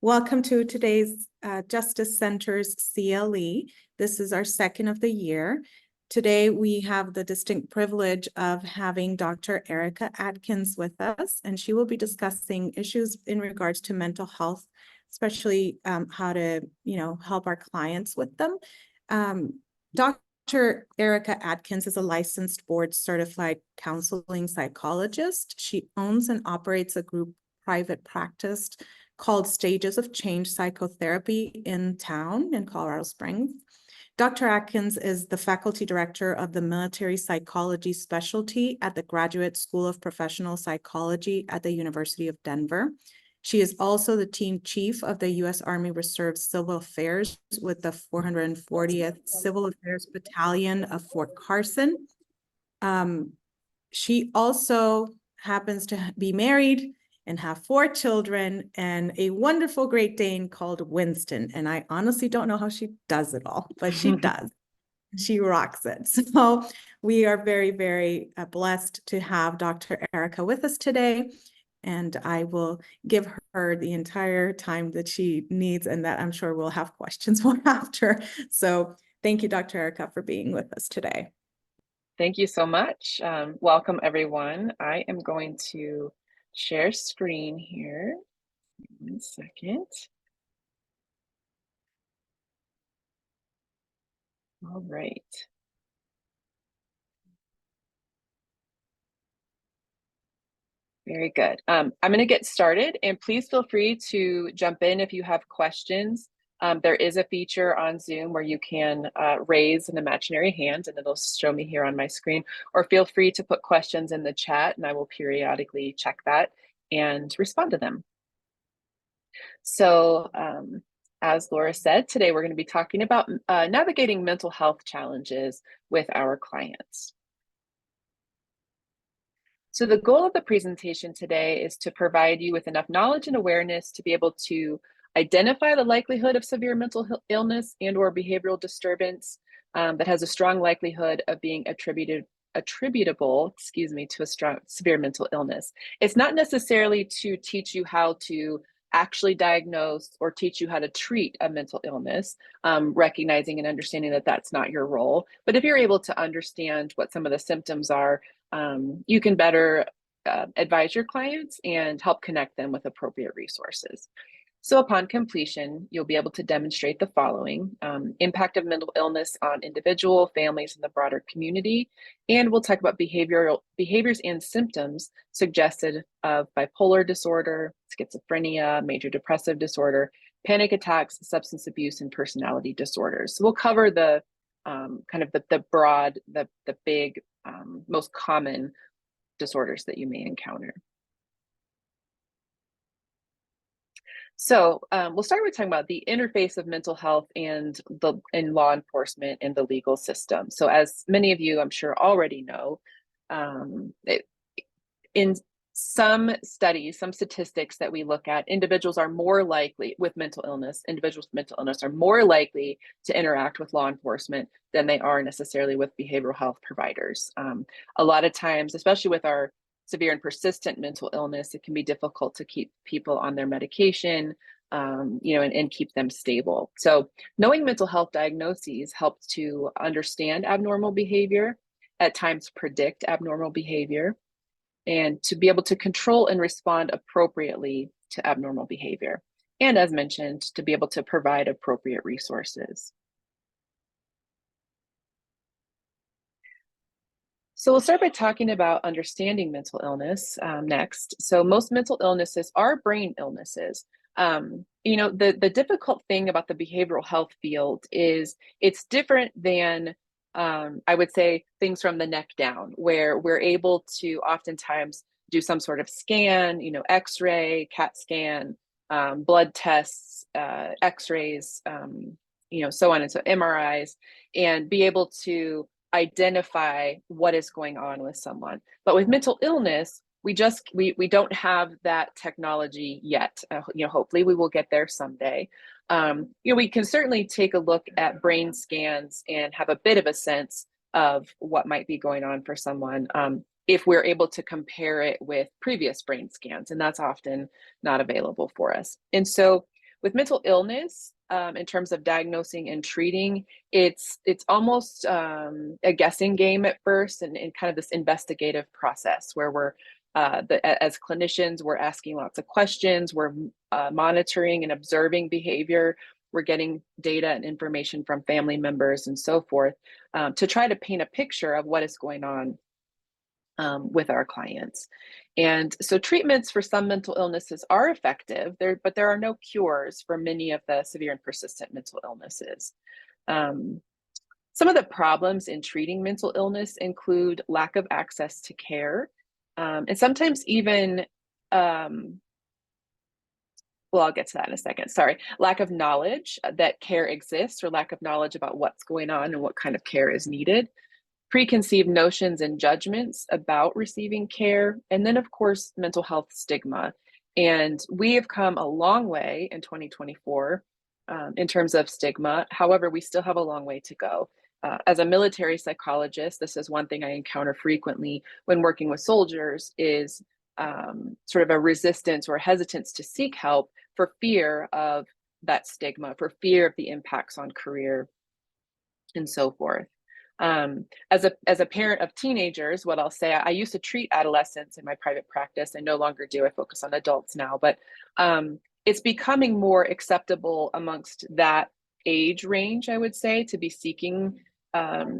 Welcome to today's Justice Center's CLE. This is our second of the year. Today, we have the distinct privilege of having Dr. Erica Adkins with us, and she will be discussing issues in regards to mental health, especially how to, help our clients with them. Dr. Erica Adkins is a licensed board-certified counseling psychologist. She owns and operates a group private practice called Stages of Change Psychotherapy in town in Colorado Springs. Dr. Adkins is the faculty director of the military psychology specialty at the Graduate School of Professional Psychology at the University of Denver. She is also the team chief of the U.S. Army Reserve Civil Affairs with the 440th Civil Affairs Battalion of Fort Carson. She also happens to be married and have 4 children and a wonderful Great Dane called Winston. And I honestly don't know how she does it all, but she does. She rocks it. So we are very, very blessed to have Dr. Erica with us today. And I will give her the entire time that she needs and that I'm sure we'll have questions for after. So thank you, Dr. Erica, for being with us today. Thank you so much. Welcome, everyone. I am going to share screen here. 1 second. All right. Very good. I'm going to get started, and please feel free to jump in if you have questions. There is a feature on Zoom where you can raise an imaginary hand, and it'll show me here on my screen, or feel free to put questions in the chat, and I will periodically check that and respond to them. So as Laura said, today we're going to be talking about navigating mental health challenges with our clients. So the goal of the presentation today is to provide you with enough knowledge and awareness to be able to identify the likelihood of severe mental illness and or behavioral disturbance that has a strong likelihood of being attributable, to a severe mental illness. It's not necessarily to teach you how to actually diagnose or teach you how to treat a mental illness, recognizing and understanding that that's not your role. But if you're able to understand what some of the symptoms are, you can better advise your clients and help connect them with appropriate resources. So upon completion, you'll be able to demonstrate the following: impact of mental illness on individual, families, and the broader community. And we'll talk about behaviors and symptoms suggested of bipolar disorder, schizophrenia, major depressive disorder, panic attacks, substance abuse, and personality disorders. So we'll cover the kind of the broad, the big, most common disorders that you may encounter. So we'll start with talking about the interface of mental health and law enforcement and the legal system. So as many of you, I'm sure, already know, in some studies, some statistics that we look at, individuals are more likely with mental illness, are more likely to interact with law enforcement than they are necessarily with behavioral health providers. A lot of times, especially with our severe and persistent mental illness, it can be difficult to keep people on their medication, and keep them stable. So knowing mental health diagnoses helps to understand abnormal behavior, at times predict abnormal behavior, and to be able to control and respond appropriately to abnormal behavior. And as mentioned, to be able to provide appropriate resources. So we'll start by talking about understanding mental illness next. So most mental illnesses are brain illnesses. The difficult thing about the behavioral health field is it's different than, I would say, things from the neck down, where we're able to oftentimes do some sort of scan, X-ray, CAT scan, blood tests, X-rays, so on and so MRIs, and be able to identify what is going on with someone. But with mental illness, we don't have that technology yet. Hopefully we will get there someday. We can certainly take a look at brain scans and have a bit of a sense of what might be going on for someone if we're able to compare it with previous brain scans, and that's often not available for us. And so with mental illness, in terms of diagnosing and treating, it's almost a guessing game at first, and kind of this investigative process where we're as clinicians, we're asking lots of questions, we're monitoring and observing behavior, we're getting data and information from family members and so forth, to try to paint a picture of what is going on with our clients. And so treatments for some mental illnesses are effective, but there are no cures for many of the severe and persistent mental illnesses. Some of the problems in treating mental illness include lack of access to care, and sometimes even, well, I'll get to that in a second, sorry, lack of knowledge that care exists, or lack of knowledge about what's going on and what kind of care is needed, preconceived notions and judgments about receiving care, and then of course, mental health stigma. And we have come a long way in 2024 in terms of stigma. However, we still have a long way to go. As a military psychologist, this is one thing I encounter frequently when working with soldiers, is sort of a resistance or hesitance to seek help for fear of that stigma, for fear of the impacts on career and so forth. As a parent of teenagers, what I'll say, I used to treat adolescents in my private practice. I no longer do. I focus on adults now, but it's becoming more acceptable amongst that age range, I would say, to be seeking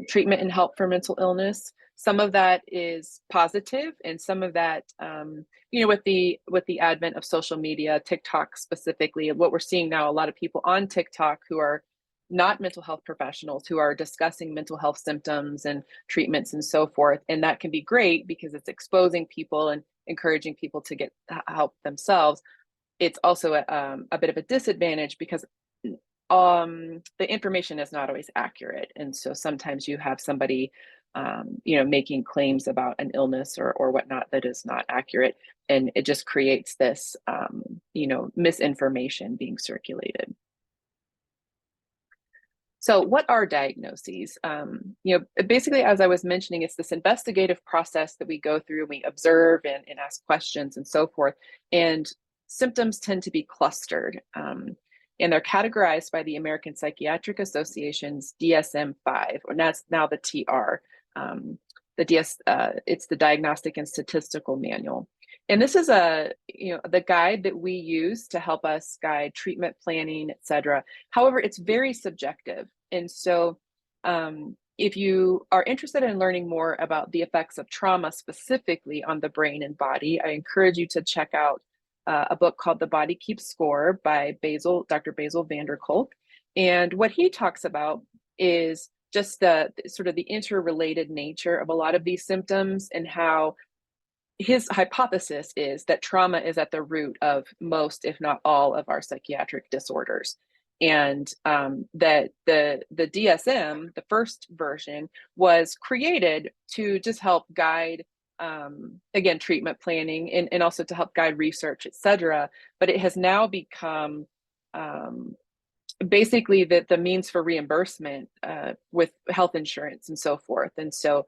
treatment and help for mental illness. Some of that is positive, and some of that, with the advent of social media, TikTok specifically, what we're seeing now, a lot of people on TikTok who are not mental health professionals, who are discussing mental health symptoms and treatments and so forth. And that can be great because it's exposing people and encouraging people to get help themselves. It's also a bit of a disadvantage because the information is not always accurate. And so sometimes you have somebody, making claims about an illness or whatnot that is not accurate. And it just creates this, misinformation being circulated. So what are diagnoses? Basically, as I was mentioning, it's this investigative process that we go through, and we observe and ask questions and so forth. And symptoms tend to be clustered, and they're categorized by the American Psychiatric Association's DSM-5, or that's now the TR. It's the Diagnostic and Statistical Manual. And this is the guide that we use to help us guide treatment planning, et cetera. However, it's very subjective. And so if you are interested in learning more about the effects of trauma specifically on the brain and body, I encourage you to check out a book called The Body Keeps Score by Dr. Basil van der Kolk. And what he talks about is just the sort of the interrelated nature of a lot of these symptoms, and how his hypothesis is that trauma is at the root of most, if not all, of our psychiatric disorders. And that the DSM, the first version, was created to just help guide, again, treatment planning, and also to help guide research, et cetera. But it has now become basically the means for reimbursement with health insurance and so forth. And so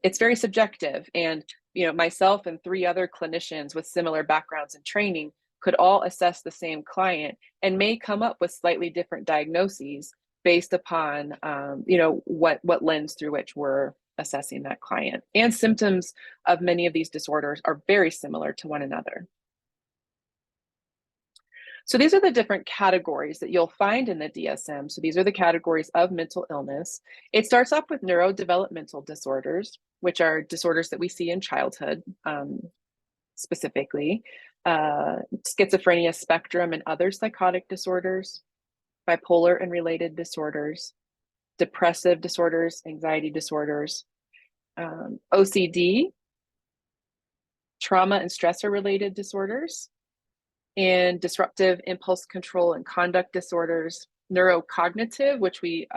it's very subjective. And myself and 3 other clinicians with similar backgrounds and training could all assess the same client and may come up with slightly different diagnoses based upon, what lens through which we're assessing that client. And symptoms of many of these disorders are very similar to one another. So these are the different categories that you'll find in the DSM. So these are the categories of mental illness. It starts off with neurodevelopmental disorders, which are disorders that we see in childhood, specifically, schizophrenia spectrum and other psychotic disorders, bipolar and related disorders, depressive disorders, anxiety disorders, OCD, trauma and stressor related disorders, and disruptive impulse control and conduct disorders, neurocognitive, which we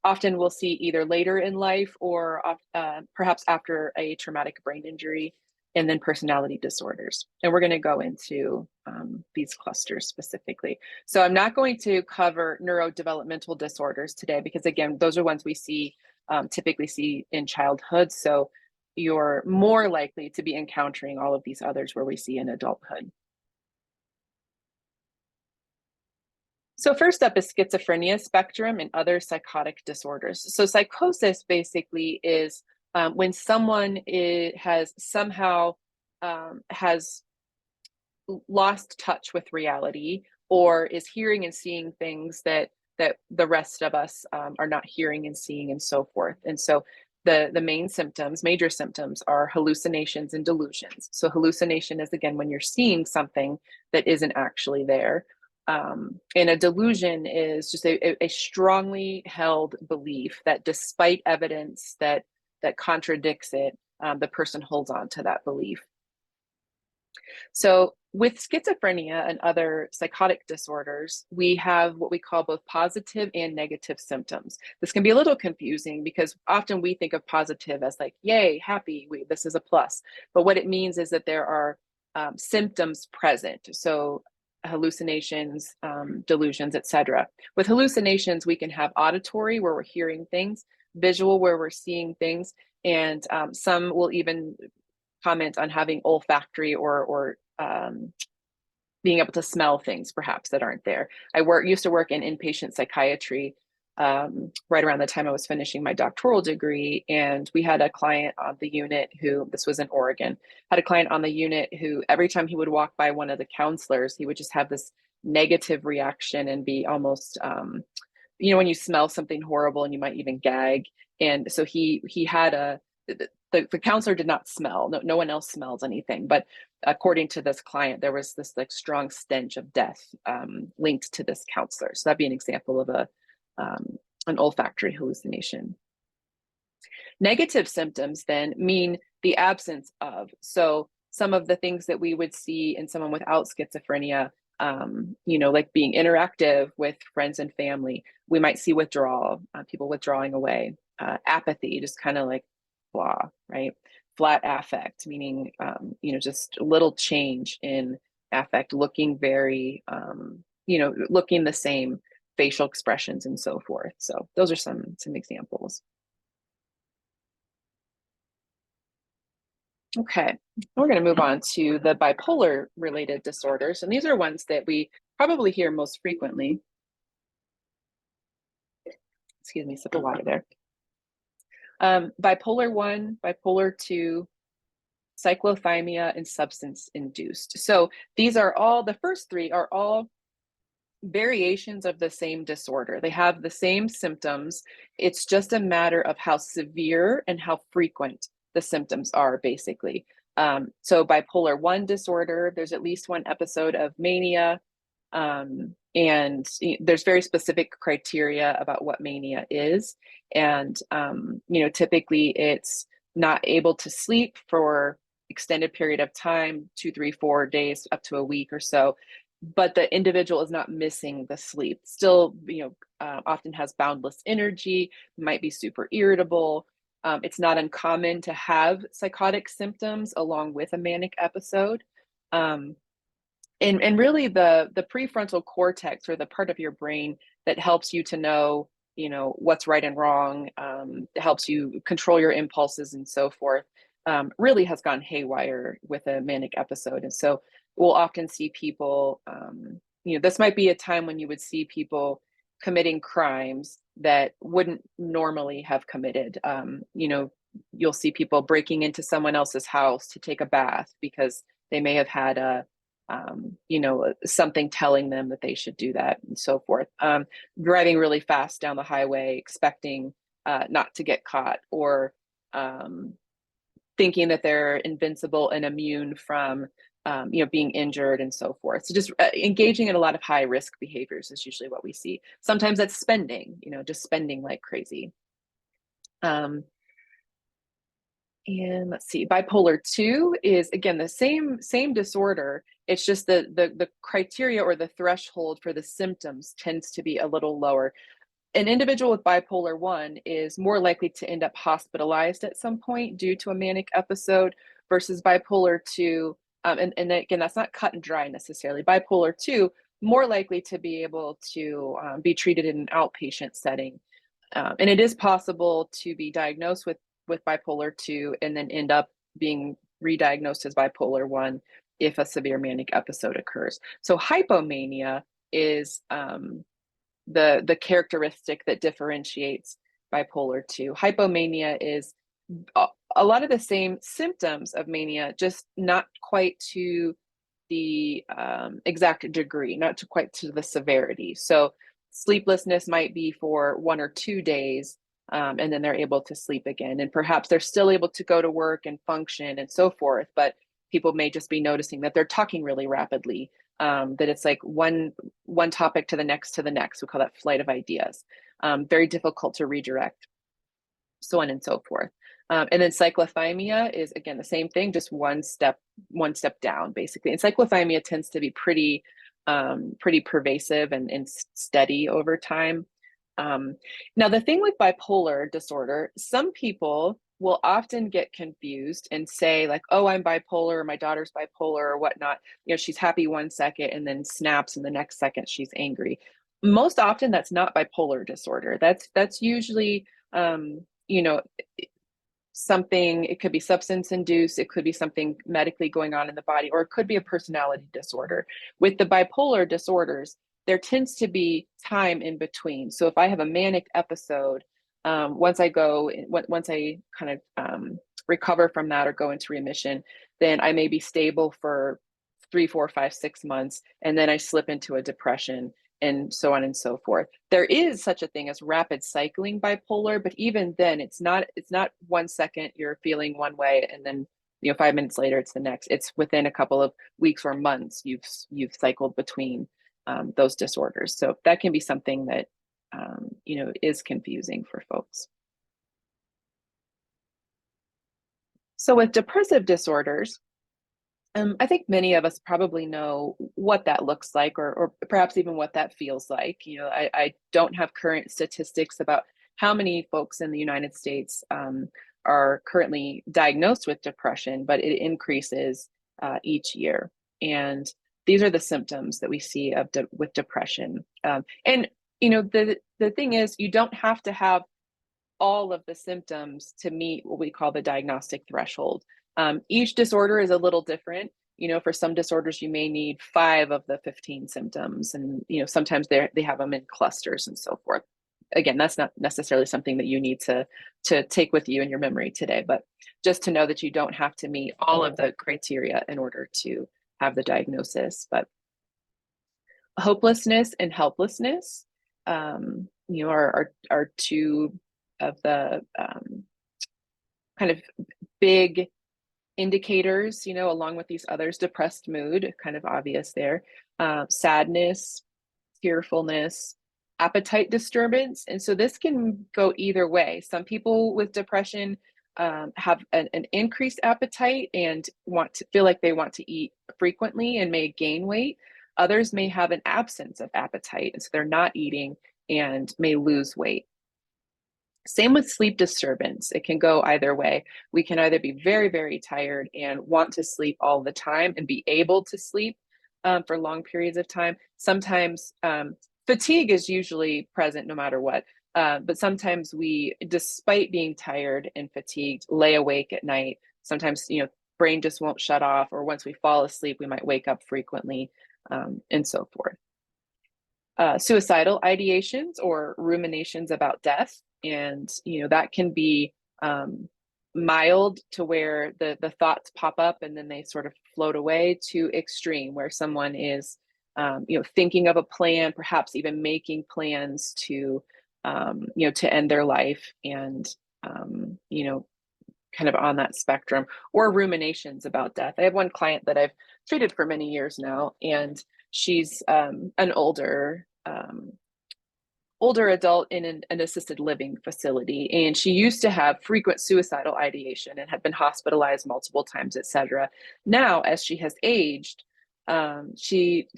often will see either later in life or perhaps after a traumatic brain injury, and then personality disorders. And we're going to go into these clusters specifically. So I'm not going to cover neurodevelopmental disorders today because, again, those are ones we typically see in childhood. So you're more likely to be encountering all of these others where we see in adulthood. So first up is schizophrenia spectrum and other psychotic disorders. So psychosis basically is when someone has somehow has lost touch with reality, or is hearing and seeing things that the rest of us are not hearing and seeing, and so forth. And so the main symptoms, major symptoms, are hallucinations and delusions. So hallucination is, again, when you're seeing something that isn't actually there. And a delusion is just a strongly held belief that, despite evidence that contradicts it, the person holds on to that belief. So with schizophrenia and other psychotic disorders, we have what we call both positive and negative symptoms. This can be a little confusing because often we think of positive as like, yay, happy, this is a plus. But what it means is that there are symptoms present. So hallucinations, delusions, etc. With hallucinations, we can have auditory, where we're hearing things, visual, where we're seeing things, and some will even comment on having olfactory or being able to smell things perhaps that aren't there. I used to work in inpatient psychiatry right around the time I was finishing my doctoral degree, and we had a client on the unit who, this was in Oregon, had a client on the unit who every time he would walk by one of the counselors, he would just have this negative reaction and be almost, when you smell something horrible and you might even gag. And so he had the counselor did not smell. No one else smells anything. But according to this client, there was this like strong stench of death linked to this counselor. So that'd be an example of an olfactory hallucination. Negative symptoms then mean the absence of. So some of the things that we would see in someone without schizophrenia, like being interactive with friends and family, we might see withdrawal, people withdrawing away, apathy, just kind of like blah, right? Flat affect, meaning, just little change in affect, looking very, looking the same, facial expressions and so forth. So those are some examples. Okay, we're going to move on to the bipolar related disorders. And these are ones that we probably hear most frequently. Excuse me, sip of water there. Bipolar 1, bipolar 2, cyclothymia, and substance induced. So these are all, the first three are all variations of the same disorder. They have the same symptoms. It's just a matter of how severe and how frequent the symptoms are, basically. So bipolar 1 disorder, there's at least one episode of mania. And there's very specific criteria about what mania is. And, typically it's not able to sleep for extended period of time, 2, 3, 4 days, up to a week or so. But the individual is not missing the sleep. Still, often has boundless energy, might be super irritable. It's not uncommon to have psychotic symptoms along with a manic episode. And really the prefrontal cortex, or the part of your brain that helps you to know, what's right and wrong, helps you control your impulses and so forth, really has gone haywire with a manic episode. And so we'll often see people, this might be a time when you would see people committing crimes that wouldn't normally have committed. You'll see people breaking into someone else's house to take a bath because they may have had something telling them that they should do that, and so forth. Driving really fast down the highway, expecting not to get caught, or thinking that they're invincible and immune from being injured and so forth. So just engaging in a lot of high risk behaviors is usually what we see. Sometimes that's spending, just spending like crazy. And let's see, bipolar 2 is, again, the same disorder. It's just the criteria or the threshold for the symptoms tends to be a little lower. An individual with bipolar 1 is more likely to end up hospitalized at some point due to a manic episode, versus bipolar 2. And again, that's not cut and dry necessarily. Bipolar 2, more likely to be able to be treated in an outpatient setting. And it is possible to be diagnosed with bipolar 2 and then end up being re-diagnosed as bipolar 1 if a severe manic episode occurs. So hypomania is the characteristic that differentiates bipolar 2. Hypomania is a lot of the same symptoms of mania, just not quite to the exact degree, not to quite to the severity. So sleeplessness might be for 1 or 2 days, and then they're able to sleep again. And perhaps they're still able to go to work and function and so forth, but people may just be noticing that they're talking really rapidly, that it's like one topic to the next to the next. We call that flight of ideas. Very difficult to redirect, so on and so forth. And then cyclothymia is, again, the same thing, just one step down, basically. And cyclothymia tends to be pretty pervasive and steady over time. Now, the thing with bipolar disorder, some people will often get confused and say like, oh, I'm bipolar, or my daughter's bipolar or whatnot. She's happy 1 second and then snaps, and the next second she's angry. Most often that's not bipolar disorder. That's usually, something. It could be substance induced, it could be something medically going on in the body, or it could be a personality disorder. With the bipolar disorders, there tends to be time in between. So if I have a manic episode, once I kind of recover from that or go into remission, then I may be stable for 3, 4, 5, 6 months, and then I slip into a depression, and so on and so forth. There is such a thing as rapid cycling bipolar, but even then it's not 1 second you're feeling one way and then 5 minutes later it's the next. It's within a couple of weeks or months you've cycled between those disorders. So that can be something that is confusing for folks. So with depressive disorders, I think many of us probably know what that looks like, or perhaps even what that feels like. I don't have current statistics about how many folks in the United States are currently diagnosed with depression, but it increases each year. And these are the symptoms that we see with depression. And the thing is, you don't have to have all of the symptoms to meet what we call the diagnostic threshold. Each disorder is a little different. For some disorders, you may need 5 of the 15 symptoms, and sometimes they have them in clusters and so forth. Again, that's not necessarily something that you need to take with you in your memory today, but just to know that you don't have to meet all of the criteria in order to have the diagnosis. But hopelessness and helplessness, are two of the kind of big indicators, along with these others. Depressed mood, kind of obvious there. Sadness, tearfulness, appetite disturbance. And so this can go either way. Some people with depression have an increased appetite and feel like they want to eat frequently and may gain weight. Others may have an absence of appetite, and so they're not eating and may lose weight. Same with sleep disturbance. It can go either way. We can either be very, very tired and want to sleep all the time and be able to sleep for long periods of time. Sometimes fatigue is usually present no matter what. But sometimes we, despite being tired and fatigued, lay awake at night. Sometimes, brain just won't shut off, or once we fall asleep, we might wake up frequently, and so forth. Suicidal ideations or ruminations about death. And, that can be mild, to where the thoughts pop up and then they sort of float away, to extreme, where someone is, thinking of a plan, perhaps even making plans to end their life, and, kind of on that spectrum, or ruminations about death. I have one client that I've treated for many years now, and she's an older adult in an assisted living facility, and she used to have frequent suicidal ideation and had been hospitalized multiple times, etc. Now, as she has aged, she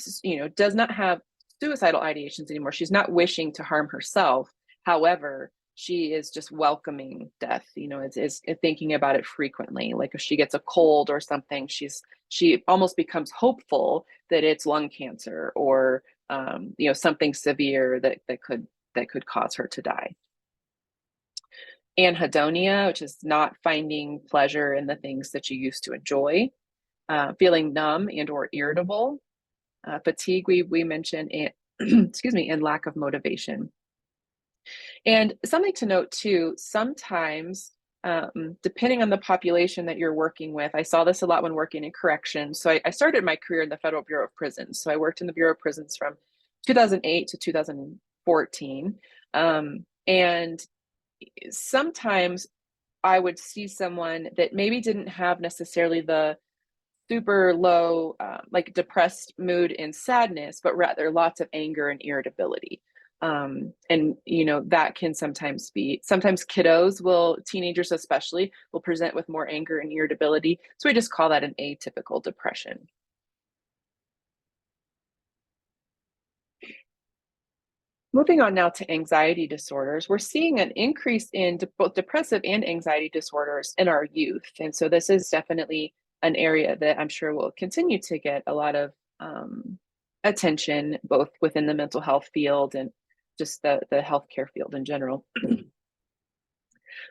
does not have suicidal ideations anymore. She's not wishing to harm herself. However, she is just welcoming death, is thinking about it frequently. Like if she gets a cold or something, she almost becomes hopeful that it's lung cancer, or something severe that could cause her to die. Anhedonia, which is not finding pleasure in the things that you used to enjoy. Feeling numb and or irritable. Fatigue, we mentioned, excuse me, and lack of motivation. And something to note too, sometimes, depending on the population that you're working with, I saw this a lot when working in corrections. So I started my career in the Federal Bureau of Prisons. So I worked in the Bureau of Prisons from 2008 to 2014. And sometimes I would see someone that maybe didn't have necessarily the super low, like depressed mood and sadness, but rather lots of anger and irritability. And that can sometimes kiddos will, teenagers especially, will present with more anger and irritability. So we just call that an atypical depression. Moving on now to anxiety disorders, we're seeing an increase in both depressive and anxiety disorders in our youth. And so this is definitely an area that I'm sure will continue to get a lot of attention, both within the mental health field and just the healthcare field in general.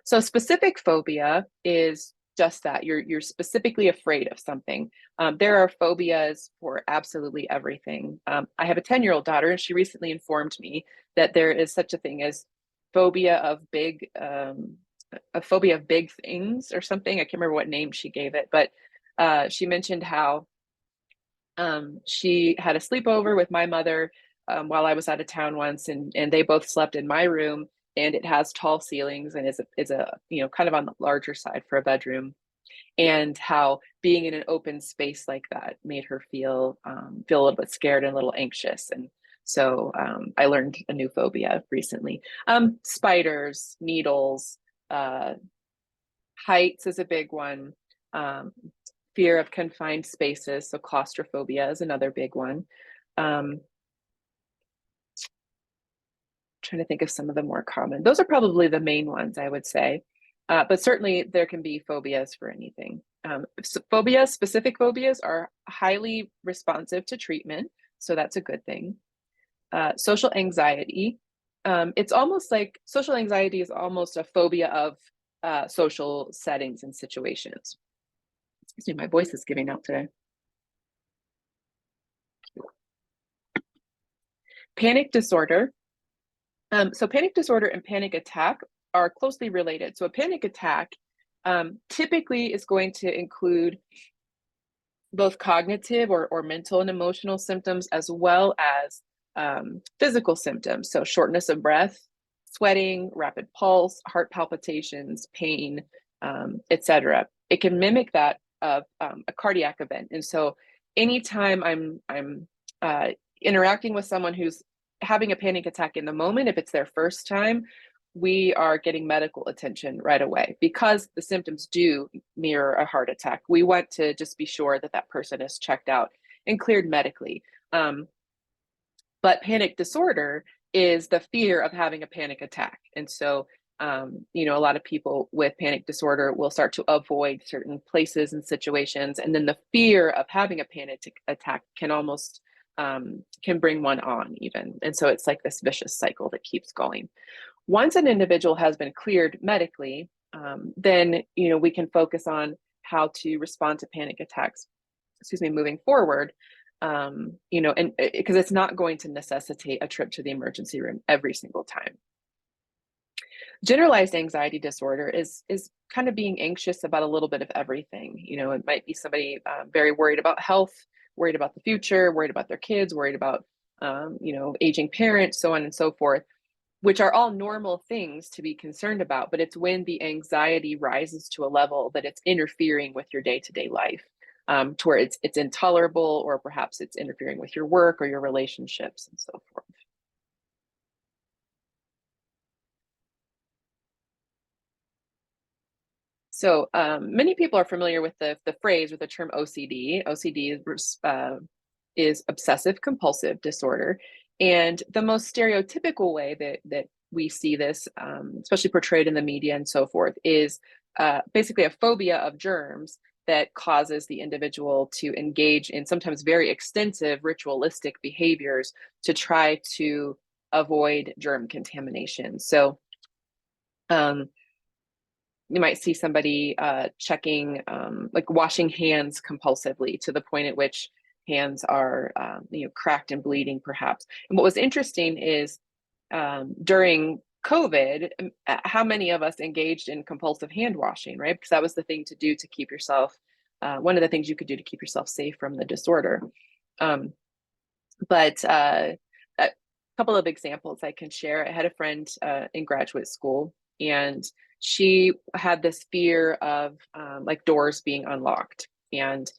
So specific phobia is just that. You're specifically afraid of something. There are phobias for absolutely everything. I have a 10-year-old daughter, and she recently informed me that there is such a thing as phobia of big, a phobia of big things or something. I can't remember what name she gave it, but she mentioned how she had a sleepover with my mother while I was out of town once, and they both slept in my room, and it has tall ceilings and is a kind of on the larger side for a bedroom, and how being in an open space like that made her feel a little bit scared and a little anxious. And so I learned a new phobia recently. Spiders, needles, heights is a big one. Fear of confined spaces, so claustrophobia is another big one. Trying to think of some of the more common. Those are probably the main ones, I would say. But certainly there can be phobias for anything. Specific phobias are highly responsive to treatment, so that's a good thing. Social anxiety. It's almost like social anxiety is almost a phobia of social settings and situations. Excuse me, my voice is giving out today. Panic disorder. So panic disorder and panic attack are closely related. So a panic attack typically is going to include both cognitive or mental and emotional symptoms, as well as physical symptoms. So shortness of breath, sweating, rapid pulse, heart palpitations, pain, etc. It can mimic that of a cardiac event. And so anytime I'm interacting with someone who's having a panic attack in the moment, if it's their first time, we are getting medical attention right away because the symptoms do mirror a heart attack. We want to just be sure that that person is checked out and cleared medically. But panic disorder is the fear of having a panic attack. And so, a lot of people with panic disorder will start to avoid certain places and situations. And then the fear of having a panic attack can almost can bring one on even. And so it's like this vicious cycle that keeps going. Once an individual has been cleared medically, then we can focus on how to respond to panic attacks, moving forward, and because it's not going to necessitate a trip to the emergency room every single time. Generalized anxiety disorder is kind of being anxious about a little bit of everything. It might be somebody very worried about health, worried about the future, worried about their kids, worried about aging parents, so on and so forth, which are all normal things to be concerned about. But it's when the anxiety rises to a level that it's interfering with your day-to-day life, to where it's intolerable, or perhaps it's interfering with your work or your relationships and so forth. So many people are familiar with the phrase or the term OCD. OCD is obsessive compulsive disorder. And the most stereotypical way that we see this, especially portrayed in the media and so forth, is basically a phobia of germs that causes the individual to engage in sometimes very extensive ritualistic behaviors to try to avoid germ contamination. So you might see somebody checking, like washing hands compulsively to the point at which hands are, cracked and bleeding perhaps. And what was interesting is during COVID, how many of us engaged in compulsive hand washing, right? Because that was the thing to do to keep yourself, one of the things you could do to keep yourself safe from the disorder. But a couple of examples I can share. I had a friend in graduate school, and she had this fear of like doors being unlocked. And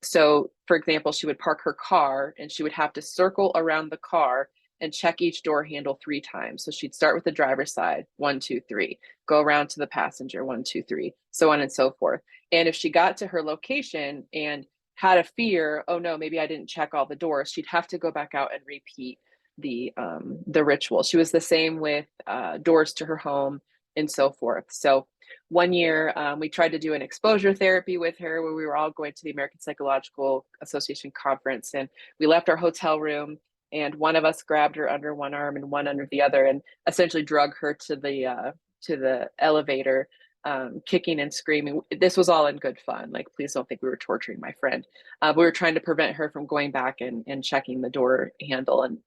so, for example, she would park her car and she would have to circle around the car and check each door handle 3 times. So she'd start with the driver's side, 1, 2, 3, go around to the passenger, 1, 2, 3, so on and so forth. And if she got to her location and had a fear, oh no, maybe I didn't check all the doors, she'd have to go back out and repeat the ritual. She was the same with doors to her home and so forth. So one year we tried to do an exposure therapy with her where we were all going to the American Psychological Association conference, and we left our hotel room and one of us grabbed her under one arm and one under the other and essentially drug her to the elevator, kicking and screaming. This was all in good fun. Like, please don't think we were torturing my friend. We were trying to prevent her from going back and checking the door handle. And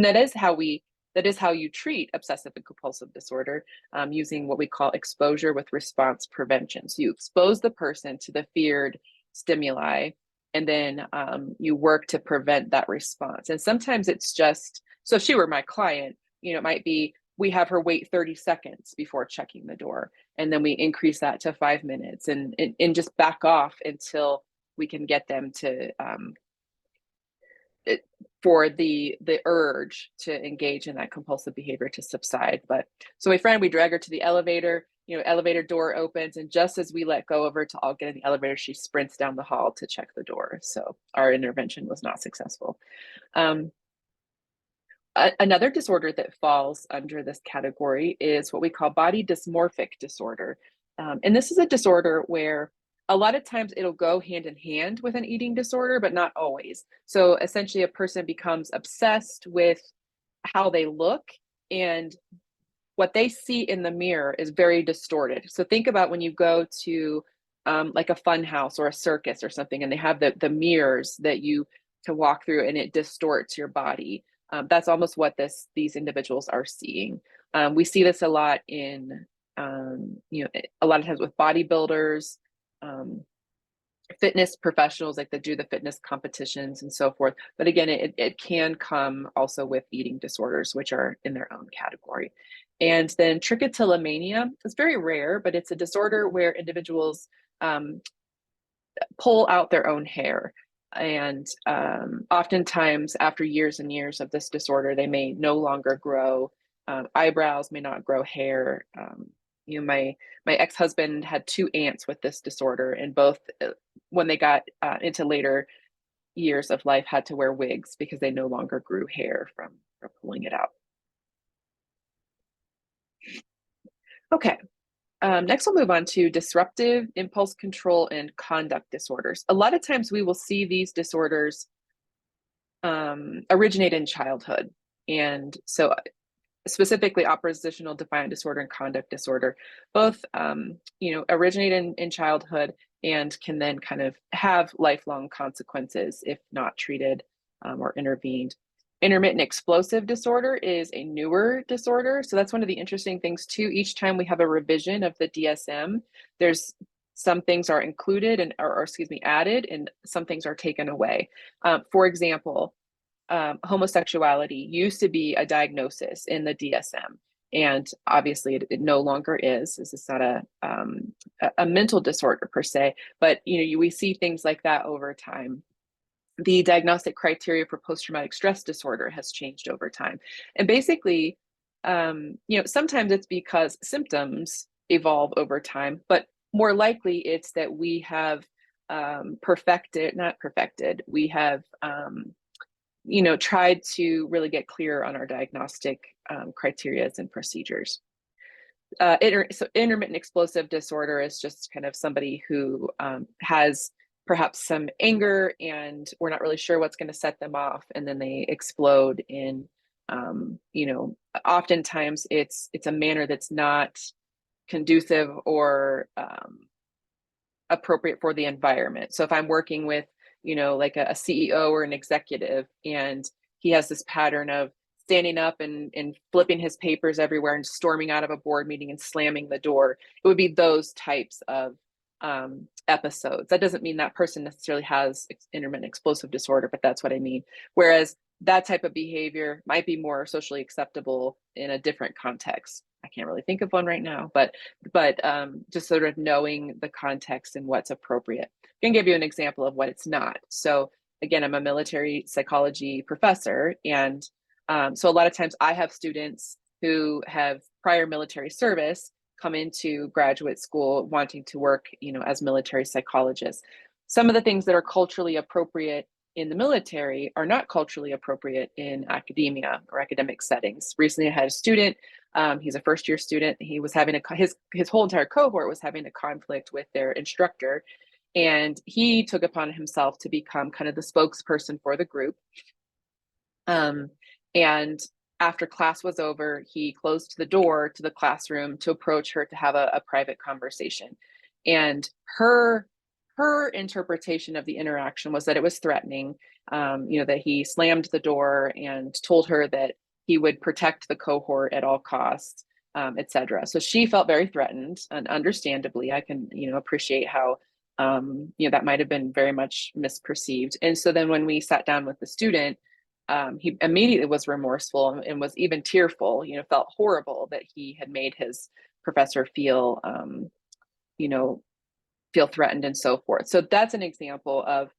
that is how you treat obsessive and compulsive disorder, using what we call exposure with response prevention. So you expose the person to the feared stimuli, and then you work to prevent that response. And sometimes it's just, so if she were my client, it might be, we have her wait 30 seconds before checking the door. And then we increase that to 5 minutes and just back off until we can get them to, for the urge to engage in that compulsive behavior to subside. But so my friend, we drag her to the elevator, elevator door opens, and just as we let go of her to all get in the elevator, she sprints down the hall to check the door. So our intervention was not successful. Another disorder that falls under this category is what we call body dysmorphic disorder. And this is a disorder where a lot of times it'll go hand in hand with an eating disorder, but not always. So essentially a person becomes obsessed with how they look, and what they see in the mirror is very distorted. So think about when you go to like a fun house or a circus or something, and they have the mirrors that you can walk through and it distorts your body. That's almost what these individuals are seeing. We see this a lot in, a lot of times with bodybuilders, fitness professionals, like that do the fitness competitions and so forth. But again, it can come also with eating disorders, which are in their own category. And then trichotillomania is very rare, but it's a disorder where individuals pull out their own hair. And oftentimes after years and years of this disorder, they may no longer grow eyebrows, may not grow hair. My ex-husband had 2 aunts with this disorder, and both when they got into later years of life had to wear wigs because they no longer grew hair from pulling it out. Okay. Next, we'll move on to disruptive impulse control and conduct disorders. A lot of times we will see these disorders originate in childhood. And so specifically oppositional defiant disorder and conduct disorder, both originate in childhood and can then kind of have lifelong consequences if not treated or intervened. Intermittent explosive disorder is a newer disorder. So that's one of the interesting things too. Each time we have a revision of the DSM, there's some things are included and or added, and some things are taken away. For example, homosexuality used to be a diagnosis in the DSM, and obviously it no longer is. This is not a mental disorder per se, but we see things like that over time. The diagnostic criteria for post-traumatic stress disorder has changed over time. And basically, sometimes it's because symptoms evolve over time, but more likely it's that we have we have tried to really get clear on our diagnostic criteria and procedures. So intermittent explosive disorder is just kind of somebody who has perhaps some anger and we're not really sure what's going to set them off, and then they explode in oftentimes it's a manner that's not conducive or appropriate for the environment. So if I'm working with like a CEO or an executive, and he has this pattern of standing up and flipping his papers everywhere and storming out of a board meeting and slamming the door. It would be those types of episodes. That doesn't mean that person necessarily has intermittent explosive disorder, but that's what I mean. Whereas that type of behavior might be more socially acceptable in a different context. I can't really think of one right now, but just sort of knowing the context and what's appropriate. I can give you an example of what it's not. So again, I'm a military psychology professor, and so a lot of times I have students who have prior military service come into graduate school wanting to work, as military psychologists. Some of the things that are culturally appropriate in the military are not culturally appropriate in academia or academic settings. Recently, I had a student. He's a first-year student. He was having his whole entire cohort was having a conflict with their instructor, and he took upon himself to become kind of the spokesperson for the group. And after class was over, he closed the door to the classroom to approach her to have a private conversation. And her interpretation of the interaction was that it was threatening, that he slammed the door and told her that he would protect the cohort at all costs, etc. So she felt very threatened, and understandably, I can, appreciate how, that might have been very much misperceived. And so then when we sat down with the student, he immediately was remorseful and was even tearful, felt horrible that he had made his professor feel, feel threatened and so forth. So that's an example of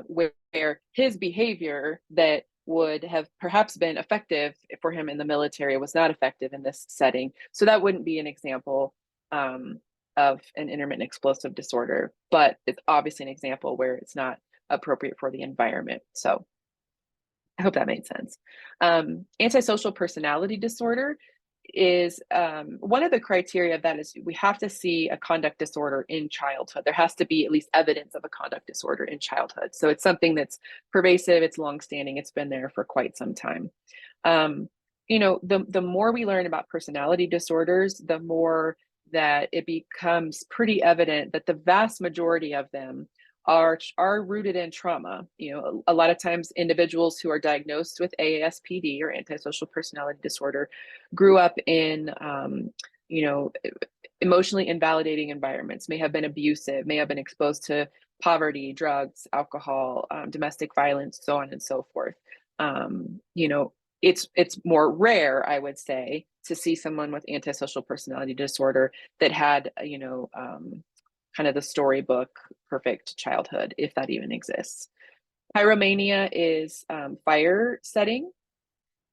where his behavior that would have perhaps been effective for him in the military was not effective in this setting. So that wouldn't be an example of an intermittent explosive disorder, but it's obviously an example where it's not appropriate for the environment. So I hope that made sense. Antisocial personality disorder is one of the criteria of that is we have to see a conduct disorder in childhood. There has to be at least evidence of a conduct disorder in childhood. So it's something that's pervasive, it's longstanding, it's been there for quite some time. The more we learn about personality disorders, the more that it becomes pretty evident that the vast majority of them are rooted in trauma. A lot of times individuals who are diagnosed with AASPD or antisocial personality disorder grew up in, emotionally invalidating environments, may have been abusive, may have been exposed to poverty, drugs, alcohol, domestic violence, so on and so forth. It's more rare, I would say, to see someone with antisocial personality disorder that had, kind of the storybook perfect childhood, if that even exists. Pyromania is fire setting,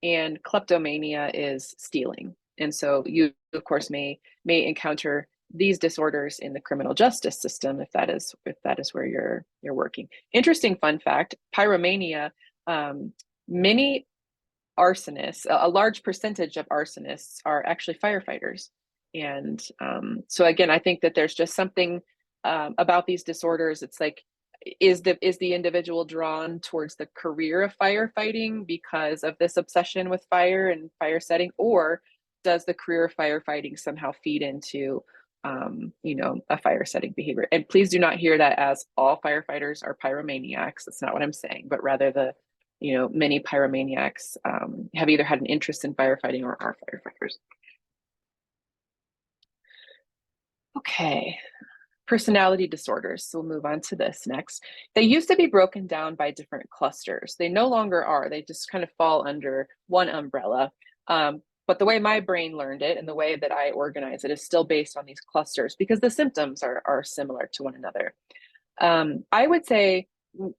and kleptomania is stealing. And so you, of course, may encounter these disorders in the criminal justice system if that is where you're working. Interesting fun fact: pyromania, many arsonists, a large percentage of arsonists are actually firefighters. And so again, I think that there's just something about these disorders. It's like, is the individual drawn towards the career of firefighting because of this obsession with fire and fire setting, or does the career of firefighting somehow feed into a fire setting behavior? And please do not hear that as all firefighters are pyromaniacs. That's not what I'm saying, but rather many pyromaniacs have either had an interest in firefighting or are firefighters. Okay, personality disorders. So we'll move on to this next. They used to be broken down by different clusters. They no longer are. They just kind of fall under one umbrella. But the way my brain learned it and the way that I organize it is still based on these clusters because the symptoms are similar to one another. I would say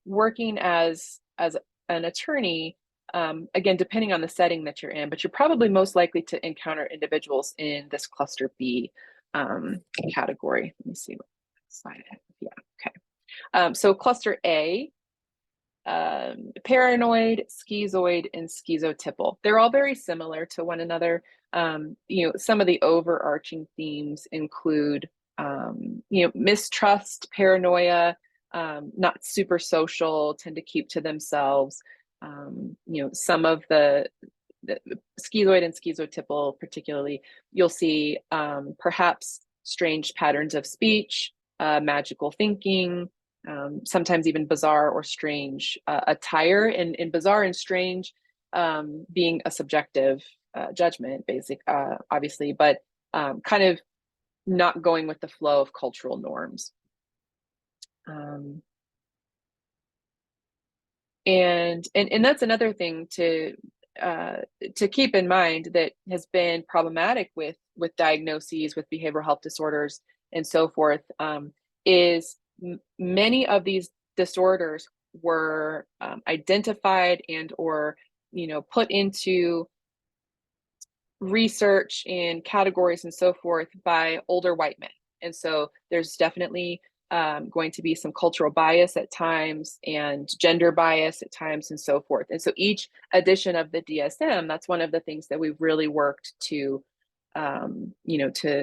working as an attorney, again, depending on the setting that you're in, but you're probably most likely to encounter individuals in this cluster B category. Let me see what slide I have. Yeah, okay. So cluster A, paranoid, schizoid, and schizotypal. They're all very similar to one another. Some of the overarching themes include, mistrust, paranoia, not super social, tend to keep to themselves. Some of the schizoid and schizotypal particularly, you'll see perhaps strange patterns of speech, magical thinking, sometimes even bizarre or strange attire, and bizarre and strange being a subjective judgment, obviously, but kind of not going with the flow of cultural norms. And that's another thing to keep in mind that has been problematic with diagnoses, with behavioral health disorders, and so forth, is many of these disorders were identified and or put into research and categories and so forth by older white men. And so there's definitely going to be some cultural bias at times and gender bias at times and so forth. And so each edition of the DSM, that's one of the things that we've really worked to, to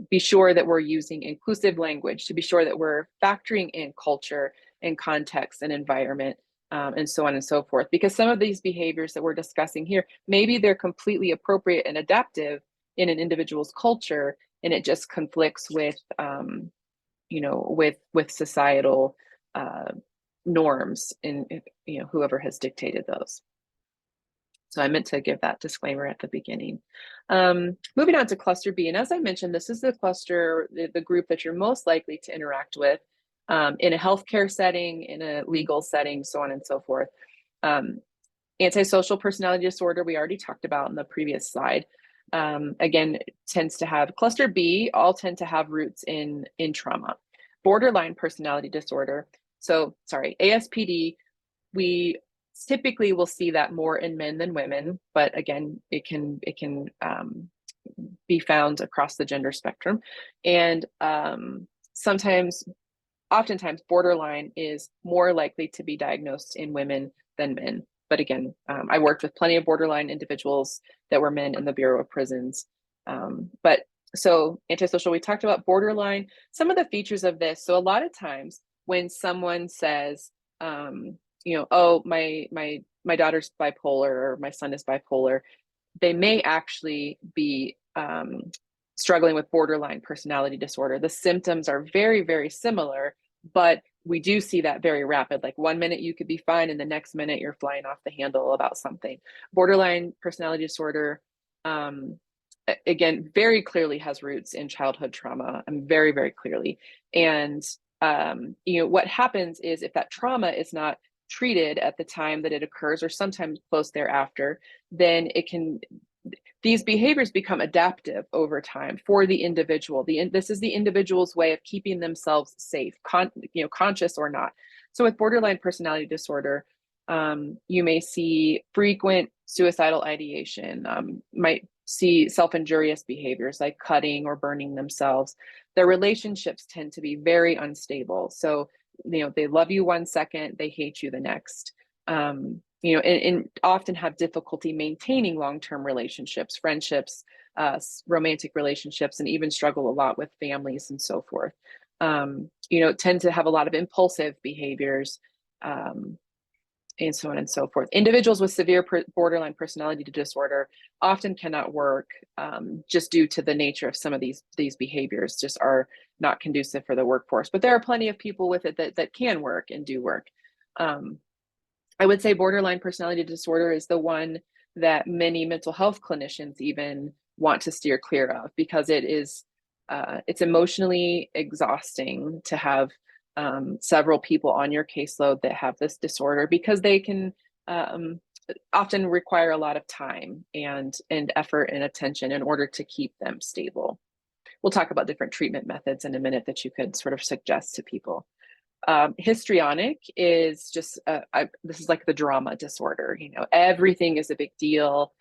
be sure that we're using inclusive language, to be sure that we're factoring in culture and context and environment, and so on and so forth. Because some of these behaviors that we're discussing here, maybe they're completely appropriate and adaptive in an individual's culture, and it just conflicts with, with societal norms and whoever has dictated those. So I meant to give that disclaimer at the beginning. Moving on to cluster B, and as I mentioned, this is the cluster, the group that you're most likely to interact with in a healthcare setting, in a legal setting, so on and so forth. Antisocial personality disorder, we already talked about in the previous slide. Again, tends to have, cluster B all tend to have roots in trauma. Borderline personality disorder, so sorry, ASPD, we typically will see that more in men than women, but again, it can be found across the gender spectrum. And oftentimes borderline is more likely to be diagnosed in women than men. But again, I worked with plenty of borderline individuals that were men in the Bureau of Prisons. So antisocial, we talked about borderline, some of the features of this. So a lot of times when someone says, oh, my daughter's bipolar or my son is bipolar, they may actually be struggling with borderline personality disorder. The symptoms are very, very similar, but we do see that very rapid. Like 1 minute you could be fine and the next minute you're flying off the handle about something. Borderline personality disorder, again, very clearly has roots in childhood trauma, very, very clearly. And what happens is if that trauma is not treated at the time that it occurs or sometimes close thereafter, then these behaviors become adaptive over time for the individual. This is the individual's way of keeping themselves safe, conscious or not. So with borderline personality disorder, you may see frequent suicidal ideation, might see self-injurious behaviors like cutting or burning themselves. Their relationships tend to be very unstable. So, they love you 1 second, they hate you the next. And often have difficulty maintaining long-term relationships, friendships, romantic relationships, and even struggle a lot with families and so forth. Tend to have a lot of impulsive behaviors, and so on and so forth. Individuals with severe borderline personality disorder often cannot work just due to the nature of some of these behaviors just are not conducive for the workforce. But there are plenty of people with it that can work and do work. I would say borderline personality disorder is the one that many mental health clinicians even want to steer clear of because it's emotionally exhausting to have several people on your caseload that have this disorder because they can often require a lot of time and effort and attention in order to keep them stable. We'll talk about different treatment methods in a minute that you could sort of suggest to people. Histrionic is just, this is like the drama disorder, everything is a big deal.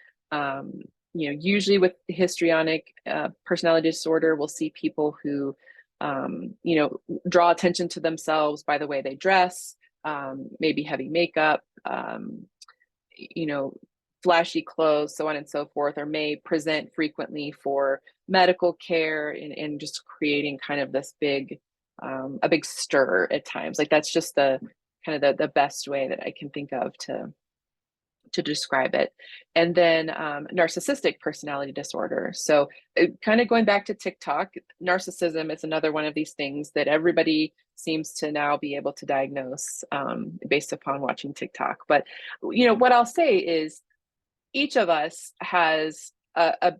Usually with histrionic personality disorder, we'll see people who, draw attention to themselves by the way they dress, maybe heavy makeup, flashy clothes, so on and so forth, or may present frequently for medical care and just creating kind of this big, a big stir at times. Like that's just the kind of the best way that I can think of to describe it. And then narcissistic personality disorder. So kind of going back to TikTok, narcissism is another one of these things that everybody seems to now be able to diagnose based upon watching TikTok. But what I'll say is each of us has a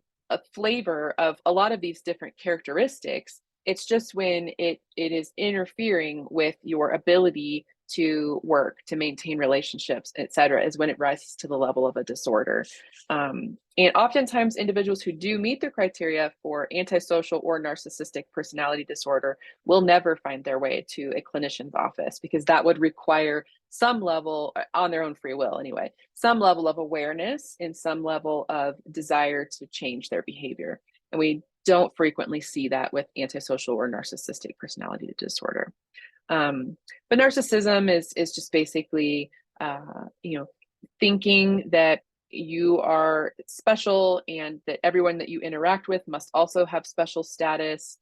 flavor of a lot of these different characteristics. It's just when it is interfering with your ability to work, to maintain relationships, et cetera, is when it rises to the level of a disorder. And oftentimes individuals who do meet the criteria for antisocial or narcissistic personality disorder will never find their way to a clinician's office, because that would require some level, on their own free will anyway, some level of awareness and some level of desire to change their behavior. And we don't frequently see that with antisocial or narcissistic personality disorder. But narcissism is just basically, thinking that you are special and that everyone that you interact with must also have special status.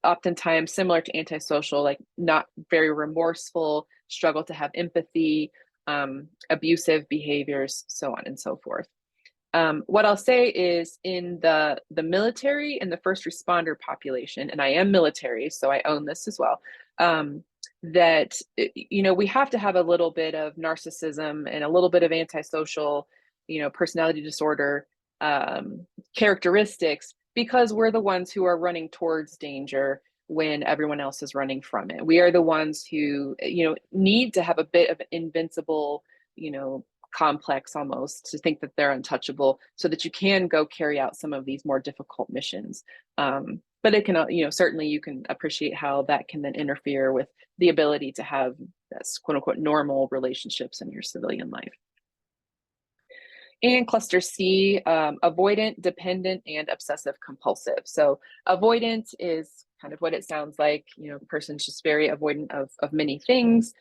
Oftentimes similar to antisocial, like not very remorseful, struggle to have empathy, abusive behaviors, so on and so forth. What I'll say is in the military and the first responder population, and I am military, so I own this as well, that, we have to have a little bit of narcissism and a little bit of antisocial, personality disorder characteristics, because we're the ones who are running towards danger when everyone else is running from it. We are the ones who, need to have a bit of an invincible, complex almost, to think that they're untouchable so that you can go carry out some of these more difficult missions. But it can, certainly you can appreciate how that can then interfere with the ability to have this quote unquote normal relationships in your civilian life. And cluster C, avoidant, dependent, and obsessive compulsive. So avoidant is kind of what it sounds like. The person's just very avoidant of many things,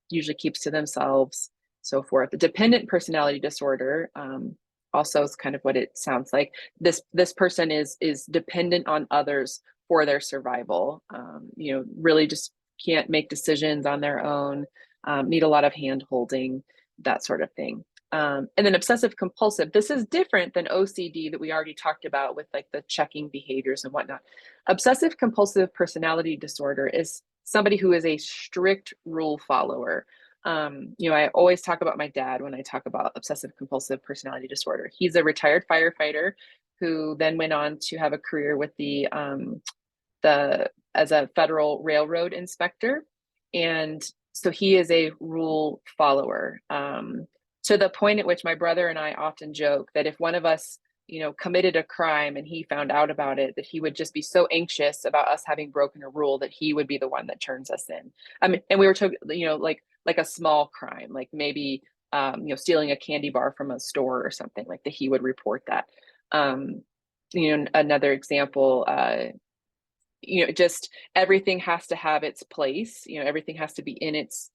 usually keeps to themselves, so forth. The dependent personality disorder also is kind of what it sounds like. This person is dependent on others for their survival. Really just can't make decisions on their own, need a lot of hand holding, that sort of thing. And then obsessive compulsive, this is different than OCD that we already talked about with like the checking behaviors and whatnot. Obsessive compulsive personality disorder is somebody who is a strict rule follower. I always talk about my dad when I talk about obsessive compulsive personality disorder. He's a retired firefighter who then went on to have a career with as a federal railroad inspector. And so he is a rule follower, to the point at which my brother and I often joke that if one of us, committed a crime and he found out about it, that he would just be so anxious about us having broken a rule that he would be the one that turns us in. And we were talking, like a small crime, like maybe, stealing a candy bar from a store or something, like that he would report that. Another example, just everything has to have its place, everything has to be in its,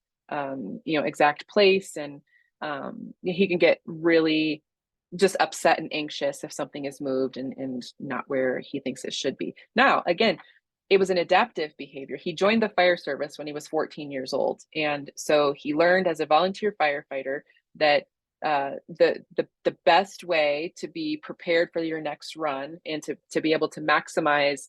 exact place. And he can get really just upset and anxious if something is moved and not where he thinks it should be. Now, again, it was an adaptive behavior. He joined the fire service when he was 14 years old. And so he learned as a volunteer firefighter that the best way to be prepared for your next run and to be able to maximize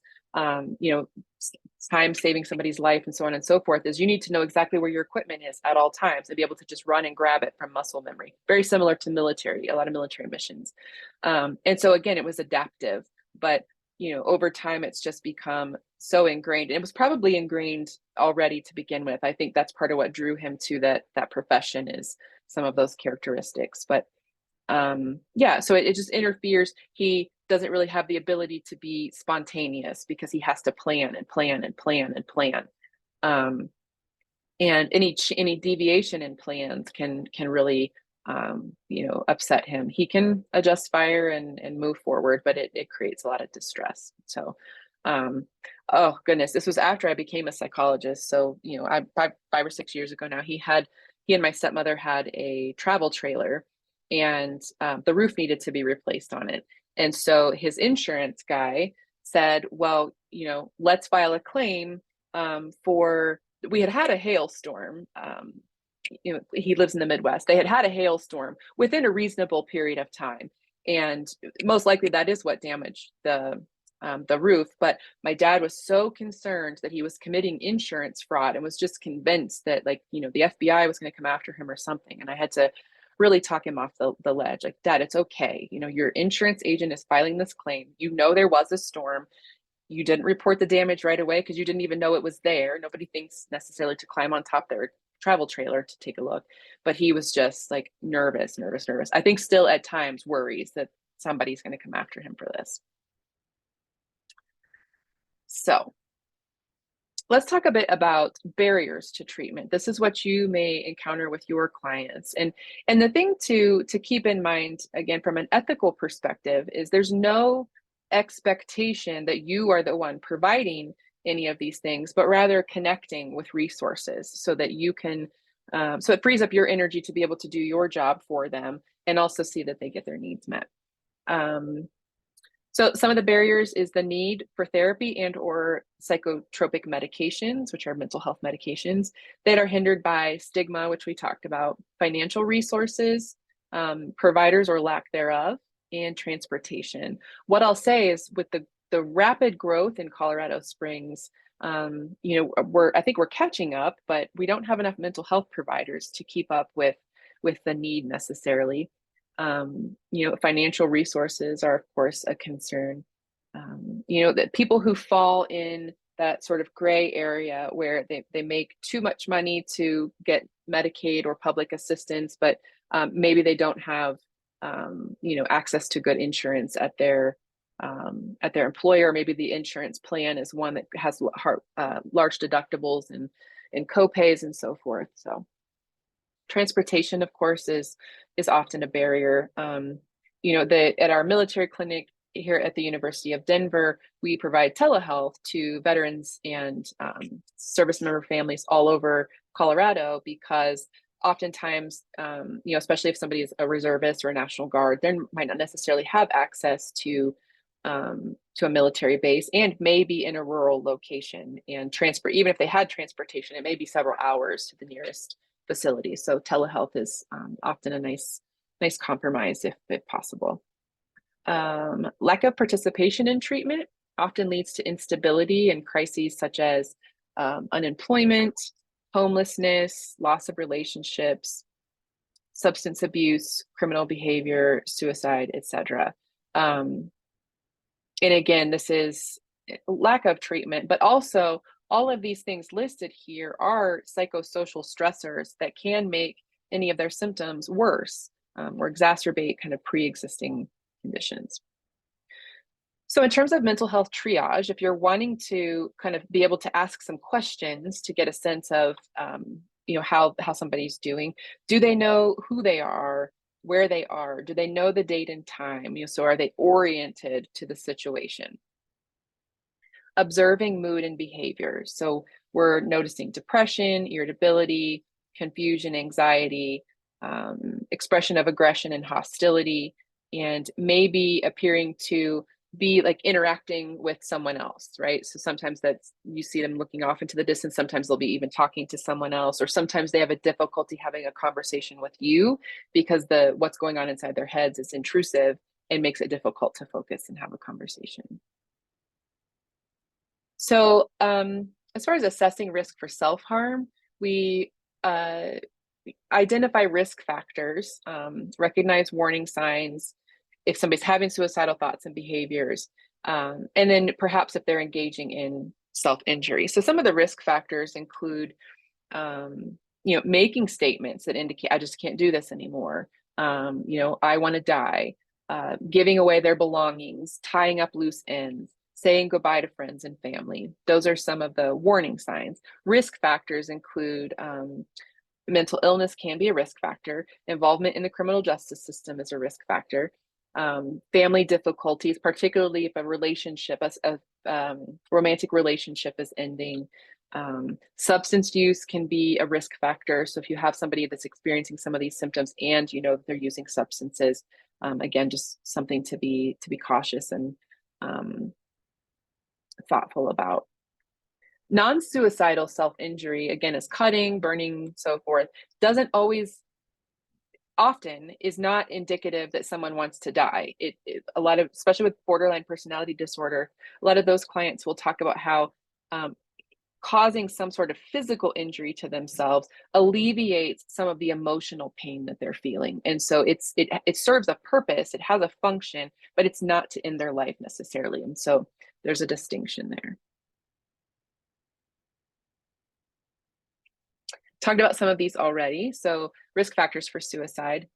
time saving somebody's life and so on and so forth is you need to know exactly where your equipment is at all times and be able to just run and grab it from muscle memory. Very similar to military, a lot of military missions. And so again, it was adaptive, but over time it's just become so ingrained. And it was probably ingrained already to begin with. I think that's part of what drew him to that profession, is some of those characteristics. But so it just interferes. He doesn't really have the ability to be spontaneous because he has to plan and plan and plan and plan. And any deviation in plans can really upset him. He can adjust fire and move forward, but it creates a lot of distress. So oh goodness, this was after I became a psychologist. So I 5 or 6 years ago now, he and my stepmother had a travel trailer, and the roof needed to be replaced on it. And so his insurance guy said, well, let's file a claim we had a hailstorm. He lives in the Midwest. They had a hailstorm within a reasonable period of time. And most likely that is what damaged the the roof. But my dad was so concerned that he was committing insurance fraud and was just convinced that, like, you know, the FBI was going to come after him or something. And I had to really talk him off the ledge. Like, Dad, it's okay. You know, your insurance agent is filing this claim. You know, there was a storm. You didn't report the damage right away because you didn't even know it was there. Nobody thinks necessarily to climb on top their travel trailer to take a look. But he was just like nervous. I think still at times worries that somebody's going to come after him for this. So let's talk a bit about barriers to treatment. This is what you may encounter with your clients. And the thing to keep in mind, again, from an ethical perspective, is there's no expectation that you are the one providing any of these things, but rather connecting with resources so that you can, so it frees up your energy to be able to do your job for them and also see that they get their needs met. So some of the barriers is the need for therapy and or psychotropic medications, which are mental health medications that are hindered by stigma, which we talked about, financial resources, providers or lack thereof, and transportation. What I'll say is with the rapid growth in Colorado Springs, you know, I think we're catching up, but we don't have enough mental health providers to keep up with the need necessarily. You know, financial resources are, of course, a concern. You know, that people who fall in that sort of gray area where they make too much money to get Medicaid or public assistance, but maybe they don't have, you know, access to good insurance at their employer. Maybe the insurance plan is one that has large deductibles and co-pays and so forth. So transportation, of course, is often a barrier. You know, at our military clinic here at the University of Denver, we provide telehealth to veterans and service member families all over Colorado because oftentimes, you know, especially if somebody is a reservist or a National Guard, they might not necessarily have access to a military base and maybe in a rural location, and even if they had transportation, it may be several hours to the nearest facility. So telehealth is often a nice compromise if possible. Lack of participation in treatment often leads to instability and crises such as unemployment, homelessness, loss of relationships, substance abuse, criminal behavior, suicide, etc. And again, this is lack of treatment, but also all of these things listed here are psychosocial stressors that can make any of their symptoms worse or exacerbate kind of pre-existing conditions. So in terms of mental health triage, if you're wanting to kind of be able to ask some questions to get a sense of, you know, how somebody's doing, do they know who they are, where they are? Do they know the date and time? You know, so are they oriented to the situation? Observing mood and behavior. So we're noticing depression, irritability, confusion, anxiety, expression of aggression and hostility, and maybe appearing to be like interacting with someone else, right? So sometimes you see them looking off into the distance. Sometimes they'll be even talking to someone else, or sometimes they have a difficulty having a conversation with you because what's going on inside their heads is intrusive and makes it difficult to focus and have a conversation. So as far as assessing risk for self-harm, we identify risk factors, recognize warning signs, if somebody's having suicidal thoughts and behaviors, and then perhaps if they're engaging in self-injury. So some of the risk factors include, you know, making statements that indicate, I just can't do this anymore. You know, I want to die, giving away their belongings, tying up loose ends, saying goodbye to friends and family. Those are some of the warning signs. Risk factors include mental illness can be a risk factor. Involvement in the criminal justice system is a risk factor. Family difficulties, particularly if a relationship, a romantic relationship is ending. Substance use can be a risk factor. So if you have somebody that's experiencing some of these symptoms and you know they're using substances, again, just something to be cautious and thoughtful about. Non-suicidal self-injury, again, is cutting, burning, so forth, doesn't always often is not indicative that someone wants to die. A lot of, especially with borderline personality disorder, a lot of those clients will talk about how causing some sort of physical injury to themselves alleviates some of the emotional pain that they're feeling. And so it serves a purpose, it has a function, but it's not to end their life necessarily. And so there's a distinction there. Talked about some of these already. So risk factors for suicide.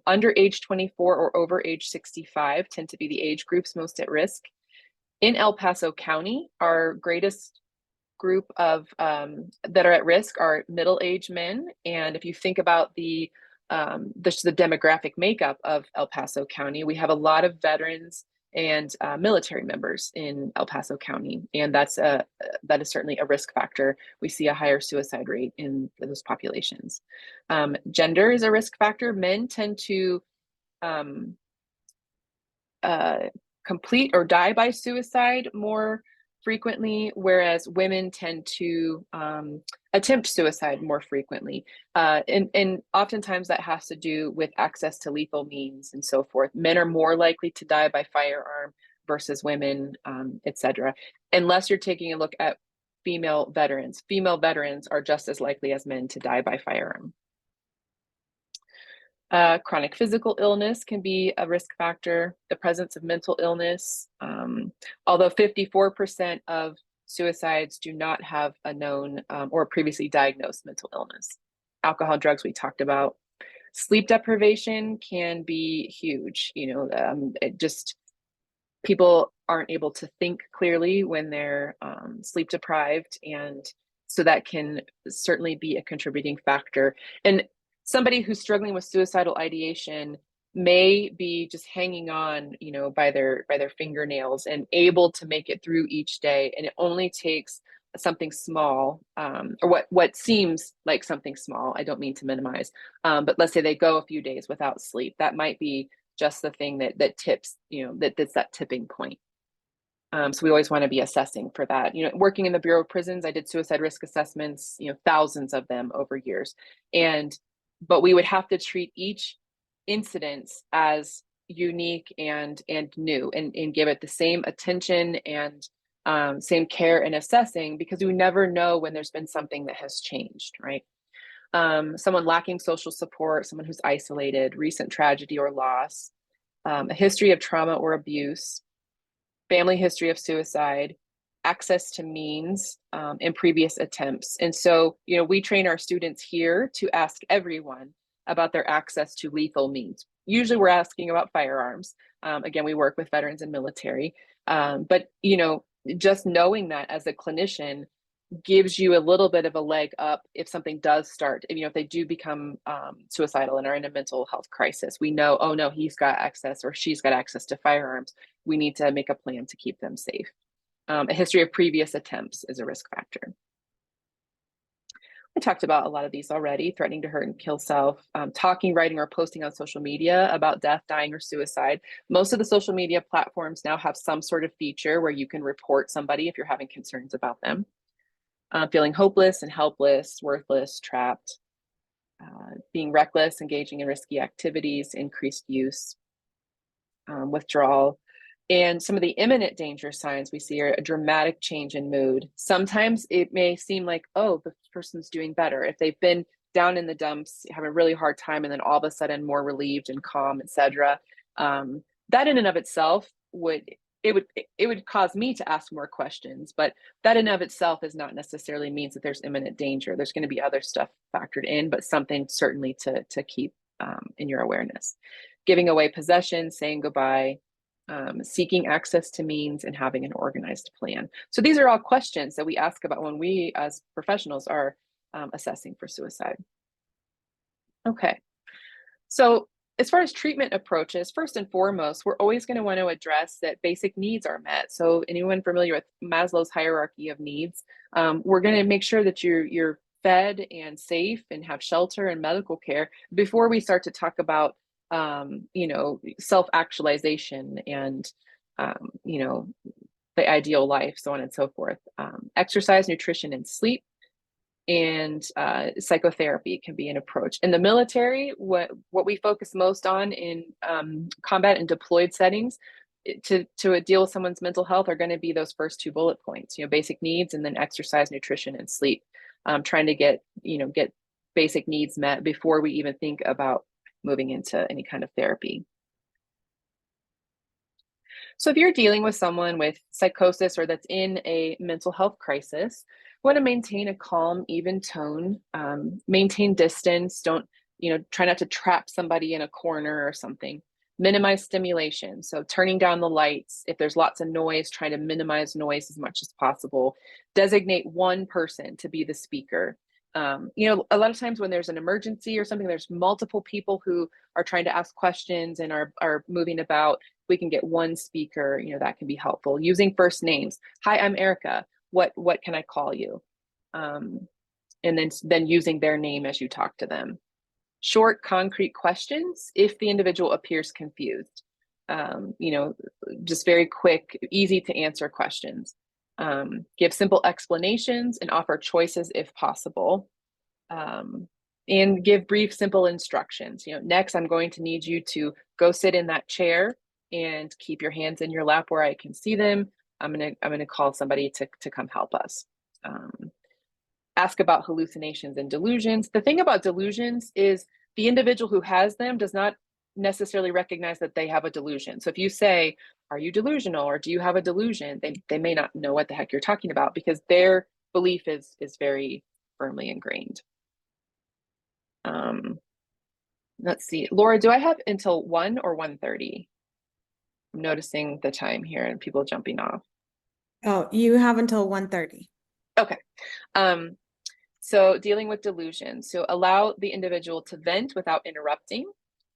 Under age 24 or over age 65 tend to be the age groups most at risk. In El Paso County, our greatest group of that are at risk are middle-aged men. And if you think about the demographic makeup of El Paso County, we have a lot of veterans and military members in El Paso County, and that is certainly a risk factor. We see a higher suicide rate in those populations. Gender is a risk factor. Men tend to complete or die by suicide more frequently, whereas women tend to attempt suicide more frequently. And oftentimes that has to do with access to lethal means and so forth. Men are more likely to die by firearm versus women, etc. Unless you're taking a look at female veterans. Female veterans are just as likely as men to die by firearm. Chronic physical illness can be a risk factor, the presence of mental illness. Although 54% of suicides do not have a known or previously diagnosed mental illness. Alcohol, drugs, we talked about. Sleep deprivation can be huge. People aren't able to think clearly when they're sleep deprived, and so that can certainly be a contributing factor. And somebody who's struggling with suicidal ideation may be just hanging on, by their fingernails and able to make it through each day. And it only takes something small, or what seems like something small. I don't mean to minimize, but let's say they go a few days without sleep. That might be just the thing that tips, that's that tipping point. So we always want to be assessing for that. Working in the Bureau of Prisons, I did suicide risk assessments, thousands of them over years. But we would have to treat each incident as unique and new, and give it the same attention and same care in assessing, because we never know when there's been something that has changed, right? Someone lacking social support, someone who's isolated, recent tragedy or loss, a history of trauma or abuse, family history of suicide, access to means, and previous attempts. And so, we train our students here to ask everyone about their access to lethal means. Usually we're asking about firearms. Again, we work with veterans and military. But, just knowing that as a clinician gives you a little bit of a leg up if something does start, if they do become suicidal and are in a mental health crisis. We know, oh no, he's got access or she's got access to firearms. We need to make a plan to keep them safe. A history of previous attempts is a risk factor. I talked about a lot of these already: threatening to hurt and kill self, talking, writing, or posting on social media about death, dying, or suicide. Most of the social media platforms now have some sort of feature where you can report somebody if you're having concerns about them. Feeling hopeless and helpless, worthless, trapped, being reckless, engaging in risky activities, increased use, withdrawal. And some of the imminent danger signs we see are a dramatic change in mood. Sometimes it may seem like, oh, the person's doing better. If they've been down in the dumps, having a really hard time, and then all of a sudden more relieved and calm, etc. That in and of itself would cause me to ask more questions, but that in and of itself is not necessarily means that there's imminent danger. There's going to be other stuff factored in, but something certainly to keep in your awareness. Giving away possessions, saying goodbye, seeking access to means, and having an organized plan. So these are all questions that we ask about when we as professionals are assessing for suicide. Okay, so as far as treatment approaches, first and foremost, we're always going to want to address that basic needs are met. So anyone familiar with Maslow's hierarchy of needs, we're going to make sure that you're fed and safe and have shelter and medical care before we start to talk about self-actualization and, the ideal life, so on and so forth. Exercise, nutrition, and sleep. and psychotherapy can be an approach. In the military, what we focus most on in combat and deployed settings to deal with someone's mental health are going to be those first 2 bullet points, basic needs, and then exercise, nutrition, and sleep. Trying to get basic needs met before we even think about moving into any kind of therapy. So if you're dealing with someone with psychosis or that's in a mental health crisis, you want to maintain a calm, even tone, maintain distance. Don't, try not to trap somebody in a corner or something. Minimize stimulation. So turning down the lights. If there's lots of noise, try to minimize noise as much as possible. Designate one person to be the speaker. A lot of times when there's an emergency or something, there's multiple people who are trying to ask questions and are moving about. We can get one speaker, that can be helpful. Using first names. Hi, I'm Erica. What can I call you? And then using their name as you talk to them. Short, concrete questions if the individual appears confused. Just very quick, easy to answer questions. Give simple explanations and offer choices if possible. And give brief, simple instructions. Next, I'm going to need you to go sit in that chair and keep your hands in your lap where I can see them. I'm gonna call somebody to come help us. Ask about hallucinations and delusions. The thing about delusions is the individual who has them does not necessarily recognize that they have a delusion. So if you say, are you delusional, or do you have a delusion, they may not know what the heck you're talking about because their belief is very firmly ingrained. Let's see, Laura, do I have until 1 or 1:30? I'm noticing the time here and people jumping off. Oh, you have until 1:30. Okay. So dealing with delusions. So allow the individual to vent without interrupting.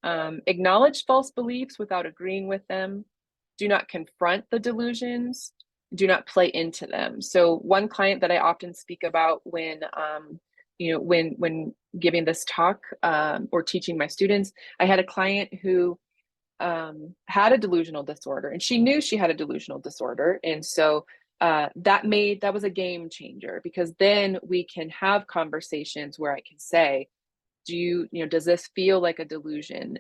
Acknowledge false beliefs without agreeing with them. Do not confront the delusions. Do not play into them. So one client that I often speak about when giving this talk or teaching my students, I had a client who had a delusional disorder, and she knew she had a delusional disorder. And so that was a game changer, because then we can have conversations where I can say, does this feel like a delusion?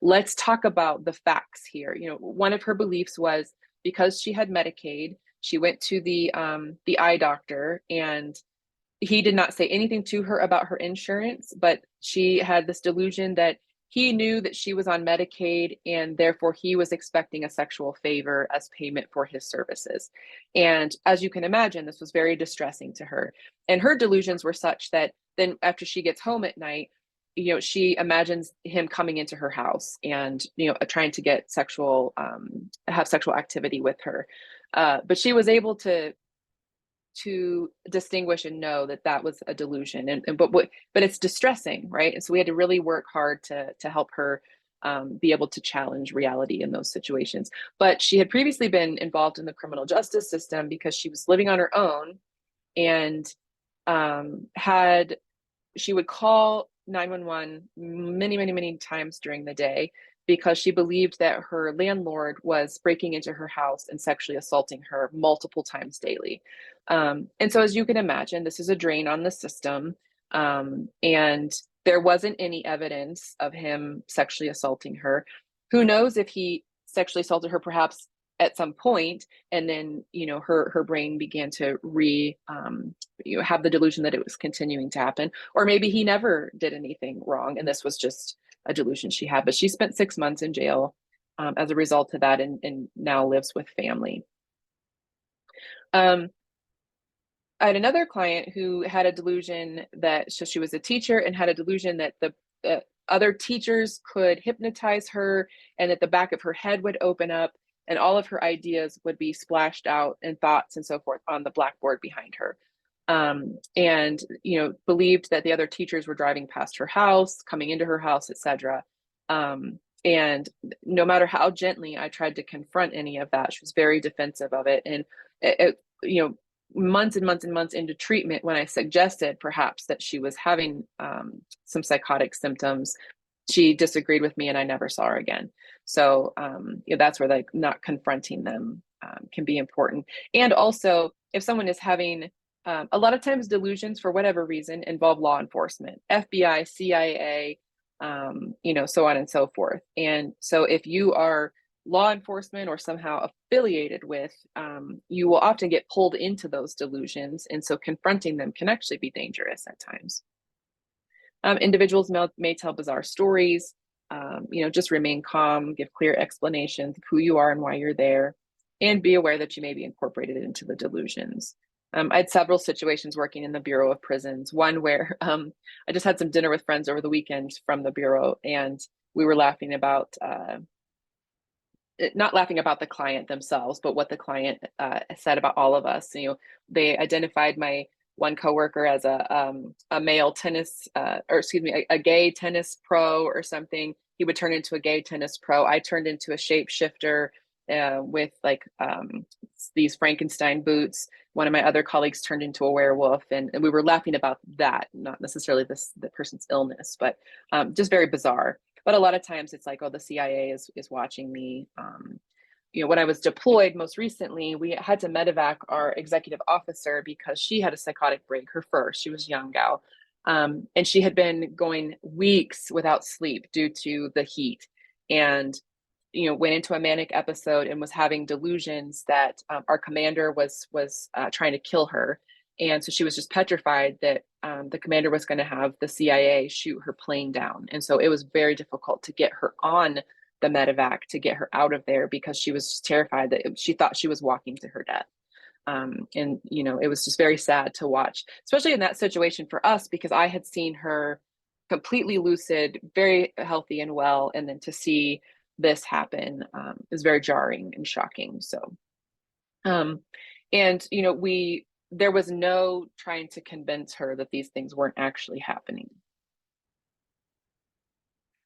Let's talk about the facts here. One of her beliefs was, because she had Medicaid, she went to the eye doctor, and he did not say anything to her about her insurance, but she had this delusion that he knew that she was on Medicaid, and therefore he was expecting a sexual favor as payment for his services. And as you can imagine, this was very distressing to her. And her delusions were such that then after she gets home at night, she imagines him coming into her house and, trying to get have sexual activity with her. But she was able to distinguish and know that was a delusion, but it's distressing, right? And so we had to really work hard to help her be able to challenge reality in those situations. But she had previously been involved in the criminal justice system because she was living on her own, and she would call 911 many times during the day, because she believed that her landlord was breaking into her house and sexually assaulting her multiple times daily. And so, as you can imagine, this is a drain on the system. And there wasn't any evidence of him sexually assaulting her. Who knows if he sexually assaulted her perhaps at some point, and then, her brain began to have the delusion that it was continuing to happen. Or maybe he never did anything wrong, and this was just a delusion she had. But she spent 6 months in jail as a result of that, and now lives with family. I had another client who had a delusion so she was a teacher and had a delusion that the other teachers could hypnotize her, and that the back of her head would open up and all of her ideas would be splashed out, and thoughts and so forth, on the blackboard behind her. And believed that the other teachers were driving past her house, coming into her house, etc. And no matter how gently I tried to confront any of that, she was very defensive of it. And months and months and months into treatment, when I suggested perhaps that she was having some psychotic symptoms, she disagreed with me, and I never saw her again. So that's where not confronting them can be important. And also, if someone is having A lot of times delusions, for whatever reason, involve law enforcement, FBI, CIA, so on and so forth. And so if you are law enforcement or somehow affiliated with, you will often get pulled into those delusions. And so confronting them can actually be dangerous at times. Individuals may tell bizarre stories, just remain calm, give clear explanations of who you are and why you're there, and be aware that you may be incorporated into the delusions. I had several situations working in the Bureau of Prisons, one where I just had some dinner with friends over the weekend from the Bureau, and we were laughing about, not laughing about the client themselves, but what the client said about all of us. They identified my one coworker as a male tennis, a gay tennis pro or something. He would turn into a gay tennis pro. I turned into a shapeshifter with these Frankenstein boots. One of my other colleagues turned into a werewolf, and we were laughing about that, not necessarily the person's illness, but just very bizarre. But a lot of times it's like, oh, the CIA is watching me. When I was deployed most recently, we had to medevac our executive officer because she had a psychotic break, her first. She was a young gal. And she had been going weeks without sleep due to the heat. And went into a manic episode and was having delusions that our commander was trying to kill her. And so she was just petrified that the commander was going to have the CIA shoot her plane down. And so it was very difficult to get her on the medevac, to get her out of there, because she was just terrified that she thought she was walking to her death. It was just very sad to watch, especially in that situation for us, because I had seen her completely lucid, very healthy and well. And then to see this happen is very jarring and shocking. So, there was no trying to convince her that these things weren't actually happening.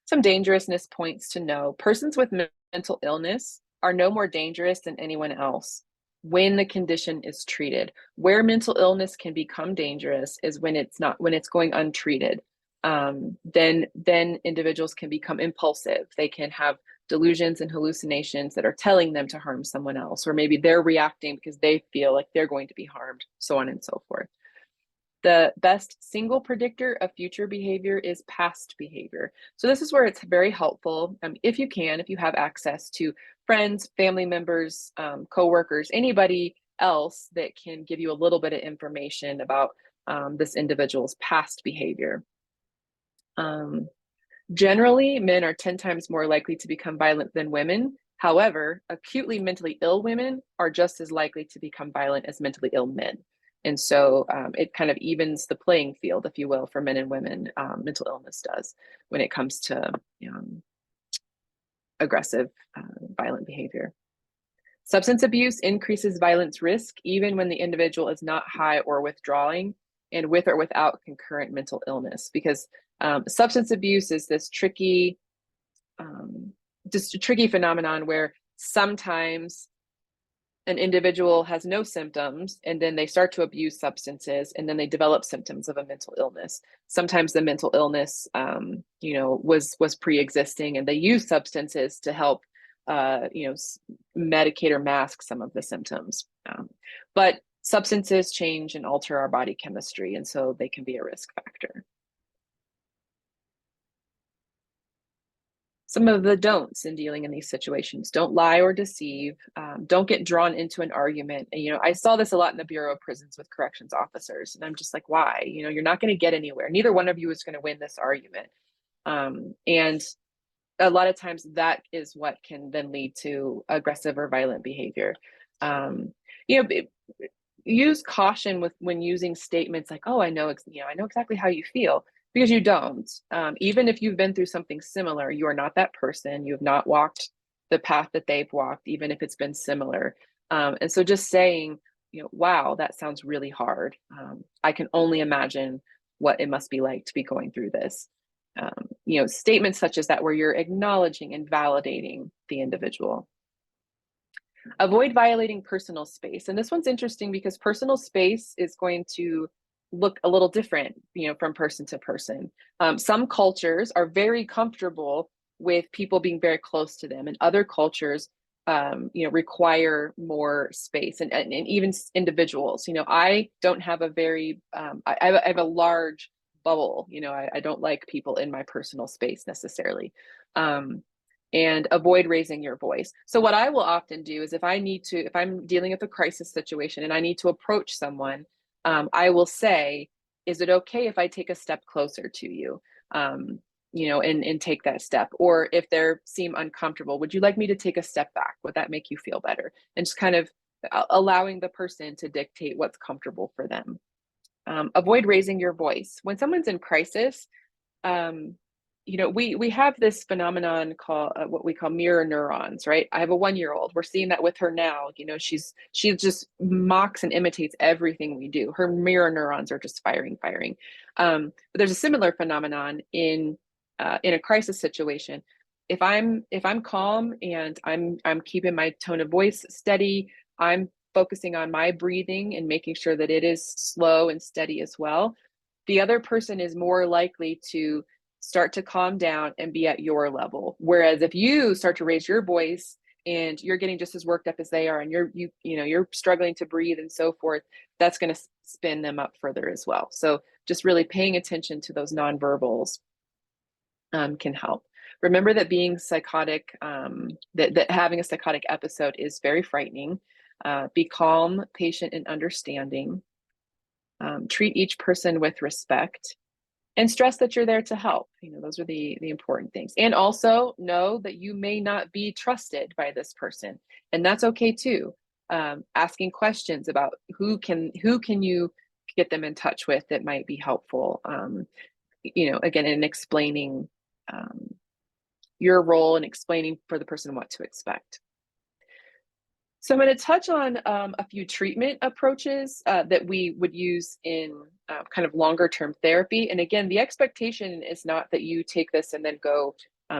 Some dangerousness points to know. Persons with mental illness are no more dangerous than anyone else when the condition is treated. Where mental illness can become dangerous is when it's going untreated. Then individuals can become impulsive. They can have delusions and hallucinations that are telling them to harm someone else, or maybe they're reacting because they feel like they're going to be harmed, so on and so forth. The best single predictor of future behavior is past behavior. So this is where it's very helpful, if you have access to friends, family members, coworkers, anybody else that can give you a little bit of information about this individual's past behavior. Generally, men are 10 times more likely to become violent than women. However, acutely mentally ill women are just as likely to become violent as mentally ill men. And so it kind of evens the playing field, if you will, for men and women. Mental illness does when it comes to aggressive, violent behavior. Substance abuse increases violence risk even when the individual is not high or withdrawing, and with or without concurrent mental illness, because substance abuse is this tricky phenomenon where sometimes an individual has no symptoms and then they start to abuse substances and then they develop symptoms of a mental illness. Sometimes the mental illness was pre-existing and they use substances to help medicate or mask some of the symptoms. But substances change and alter our body chemistry, and so they can be a risk factor. Some of the don'ts in dealing in these situations: don't lie or deceive, don't get drawn into an argument. And, I saw this a lot in the Bureau of Prisons with corrections officers, and I'm just like, why? You're not going to get anywhere. Neither one of you is going to win this argument. And a lot of times that is what can then lead to aggressive or violent behavior. Use caution when using statements like, oh, I know exactly how you feel, because you don't. Even if you've been through something similar, you are not that person. You have not walked the path that they've walked, even if it's been similar. And so just saying, wow, that sounds really hard. I can only imagine what it must be like to be going through this. Statements such as that, where you're acknowledging and validating the individual. Avoid violating personal space. And this one's interesting because personal space is going to look a little different, from person to person. Some cultures are very comfortable with people being very close to them, and other cultures require more space, and even individuals. I don't have a very, I have a large bubble. I don't like people in my personal space necessarily. And avoid raising your voice. So what I will often do is if I'm dealing with a crisis situation and I need to approach someone, I will say, is it okay if I take a step closer to you? And take that step. Or if they seem uncomfortable, would you like me to take a step back? Would that make you feel better? And just kind of allowing the person to dictate what's comfortable for them. Avoid raising your voice. When someone's in crisis, we have this phenomenon called what we call mirror neurons, right? I have a 1-year-old. We're seeing that with her now. She just mocks and imitates everything we do. Her mirror neurons are just firing. But there's a similar phenomenon in a crisis situation. If I'm calm and I'm keeping my tone of voice steady, I'm focusing on my breathing and making sure that it is slow and steady as well, the other person is more likely to start to calm down and be at your level. Whereas if you start to raise your voice and you're getting just as worked up as they are, and you're struggling to breathe and so forth, that's going to spin them up further as well. So just really paying attention to those nonverbals can help. Remember that being psychotic, that having a psychotic episode is very frightening. Be calm, patient, and understanding. Treat each person with respect, and stress that you're there to help. Those are the important things. And also know that you may not be trusted by this person, and that's okay too. Asking questions about who can you get them in touch with that might be helpful. Again, in explaining your role and explaining for the person what to expect. So I'm going to touch on a few treatment approaches that we would use in kind of longer term therapy. And again, the expectation is not that you take this and then go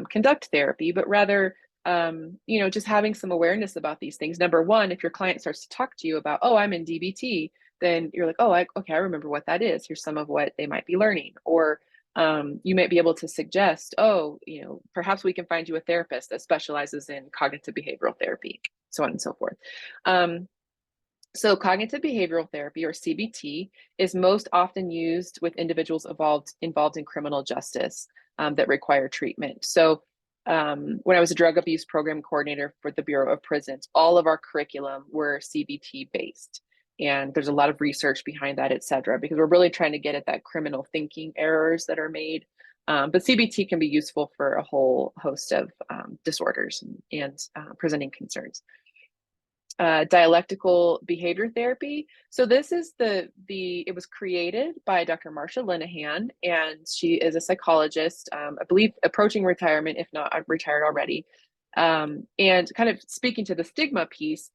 conduct therapy, but rather, just having some awareness about these things. Number one, if your client starts to talk to you about, oh, I'm in DBT, then you're like, oh, okay, I remember what that is. Here's some of what they might be learning. Or you might be able to suggest, oh, perhaps we can find you a therapist that specializes in cognitive behavioral therapy, so on and so forth. So cognitive behavioral therapy, or CBT, is most often used with individuals involved in criminal justice that require treatment. So when I was a drug abuse program coordinator for the Bureau of Prisons, all of our curriculum were CBT based. And there's a lot of research behind that, et cetera, because we're really trying to get at that criminal thinking errors that are made. But CBT can be useful for a whole host of disorders and presenting concerns. Dialectical behavior therapy. So this is it was created by Dr. Marsha Linehan, and she is a psychologist, I believe approaching retirement, if not retired already. And kind of speaking to the stigma piece,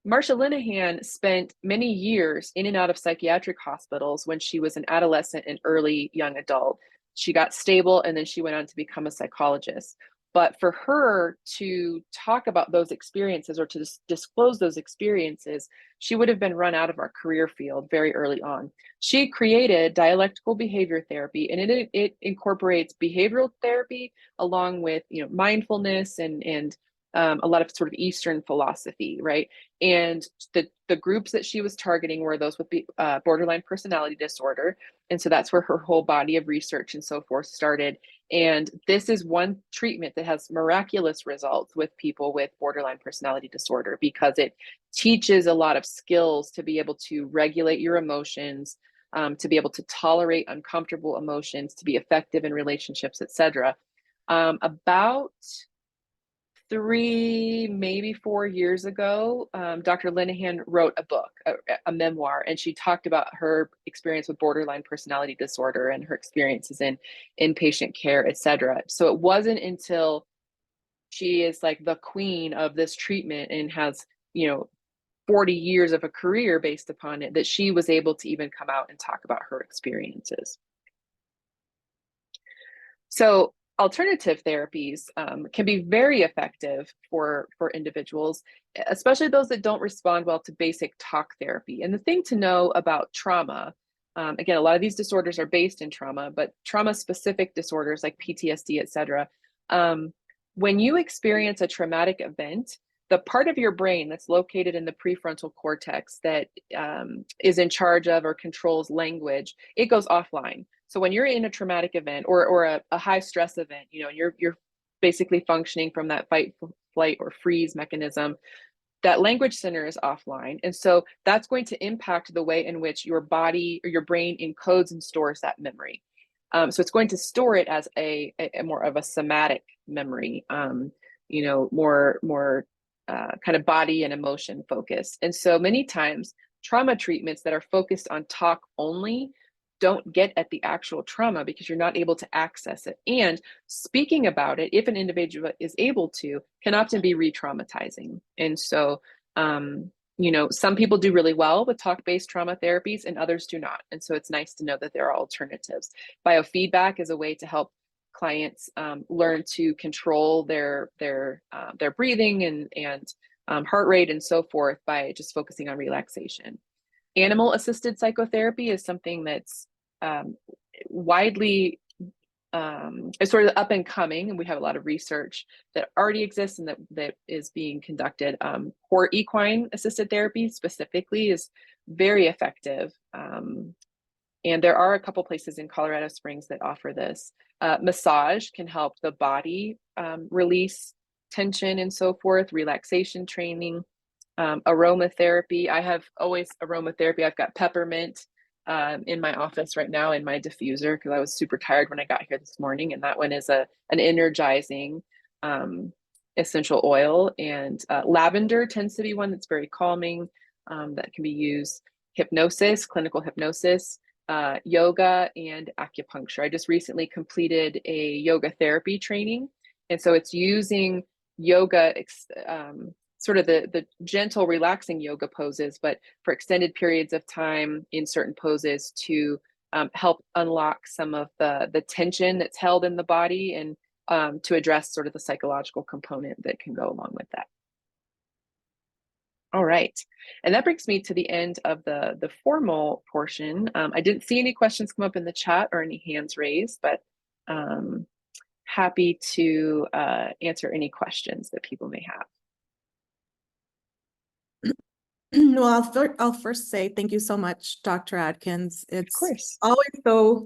Marsha Linehan spent many years in and out of psychiatric hospitals when she was an adolescent and early young adult. She got stable and then she went on to become a psychologist. But for her to talk about those experiences or to disclose those experiences, she would have been run out of our career field very early on. She created dialectical behavior therapy, and it incorporates behavioral therapy along with mindfulness and a lot of sort of Eastern philosophy, right? And the groups that she was targeting were those with borderline personality disorder. And so that's where her whole body of research and so forth started. And this is one treatment that has miraculous results with people with borderline personality disorder, because it teaches a lot of skills to be able to regulate your emotions, to be able to tolerate uncomfortable emotions, to be effective in relationships, etc. About 3, maybe 4 years ago, Dr. Linehan wrote a book, a memoir, and she talked about her experience with borderline personality disorder and her experiences in inpatient care, etc. So it wasn't until she is like the queen of this treatment and has, 40 years of a career based upon it, that she was able to even come out and talk about her experiences. So alternative therapies can be very effective for individuals, especially those that don't respond well to basic talk therapy. And the thing to know about trauma, again, a lot of these disorders are based in trauma, but trauma-specific disorders like PTSD, et cetera, when you experience a traumatic event, the part of your brain that's located in the prefrontal cortex that is in charge of or controls language, it goes offline. So when you're in a traumatic event or a high stress event, you know, you're basically functioning from that fight, flight, or freeze mechanism, that language center is offline. And so that's going to impact the way in which your body or your brain encodes and stores that memory. So it's going to store it as a more of a somatic memory, you know, more kind of body and emotion focused. And so many times trauma treatments that are focused on talk only don't get at the actual trauma because you're not able to access it. And speaking about it, if an individual is able to, can often be re-traumatizing. And so, you know, some people do really well with talk-based trauma therapies and others do not. And so it's nice to know that there are alternatives. Biofeedback is a way to help clients learn to control their breathing and heart rate and so forth by just focusing on relaxation. Animal-assisted psychotherapy is something that's widely is sort of up and coming, and we have a lot of research that already exists and that is being conducted. For equine assisted therapy specifically is very effective. And there are a couple places in Colorado Springs that offer this. Massage can help the body release tension and so forth, relaxation training. Aromatherapy. I have always aromatherapy. I've got peppermint in my office right now in my diffuser because I was super tired when I got here this morning. And that one is an energizing essential oil. And lavender tends to be one that's very calming that can be used. Hypnosis, clinical hypnosis, yoga, and acupuncture. I just recently completed a yoga therapy training. And so it's using yoga sort of the gentle, relaxing yoga poses, but for extended periods of time in certain poses to help unlock some of the tension that's held in the body and to address sort of the psychological component that can go along with that. All right. And that brings me to the end of the formal portion. I didn't see any questions come up in the chat or any hands raised, but happy to answer any questions that people may have. Well, I'll first say thank you so much, Dr. Adkins. It's always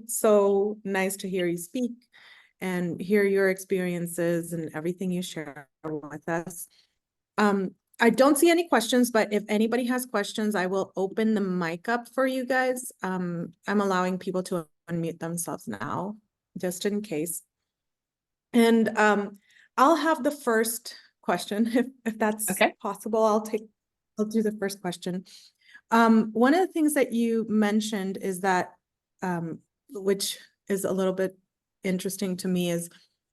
so nice to hear you speak and hear your experiences and everything you share with us. I don't see any questions, but if anybody has questions, I will open the mic up for you guys. I'm allowing people to unmute themselves now, just in case. And I'll have the first question if that's possible. I'll do the first question. One of the things that you mentioned is that, which is a little bit interesting to me, is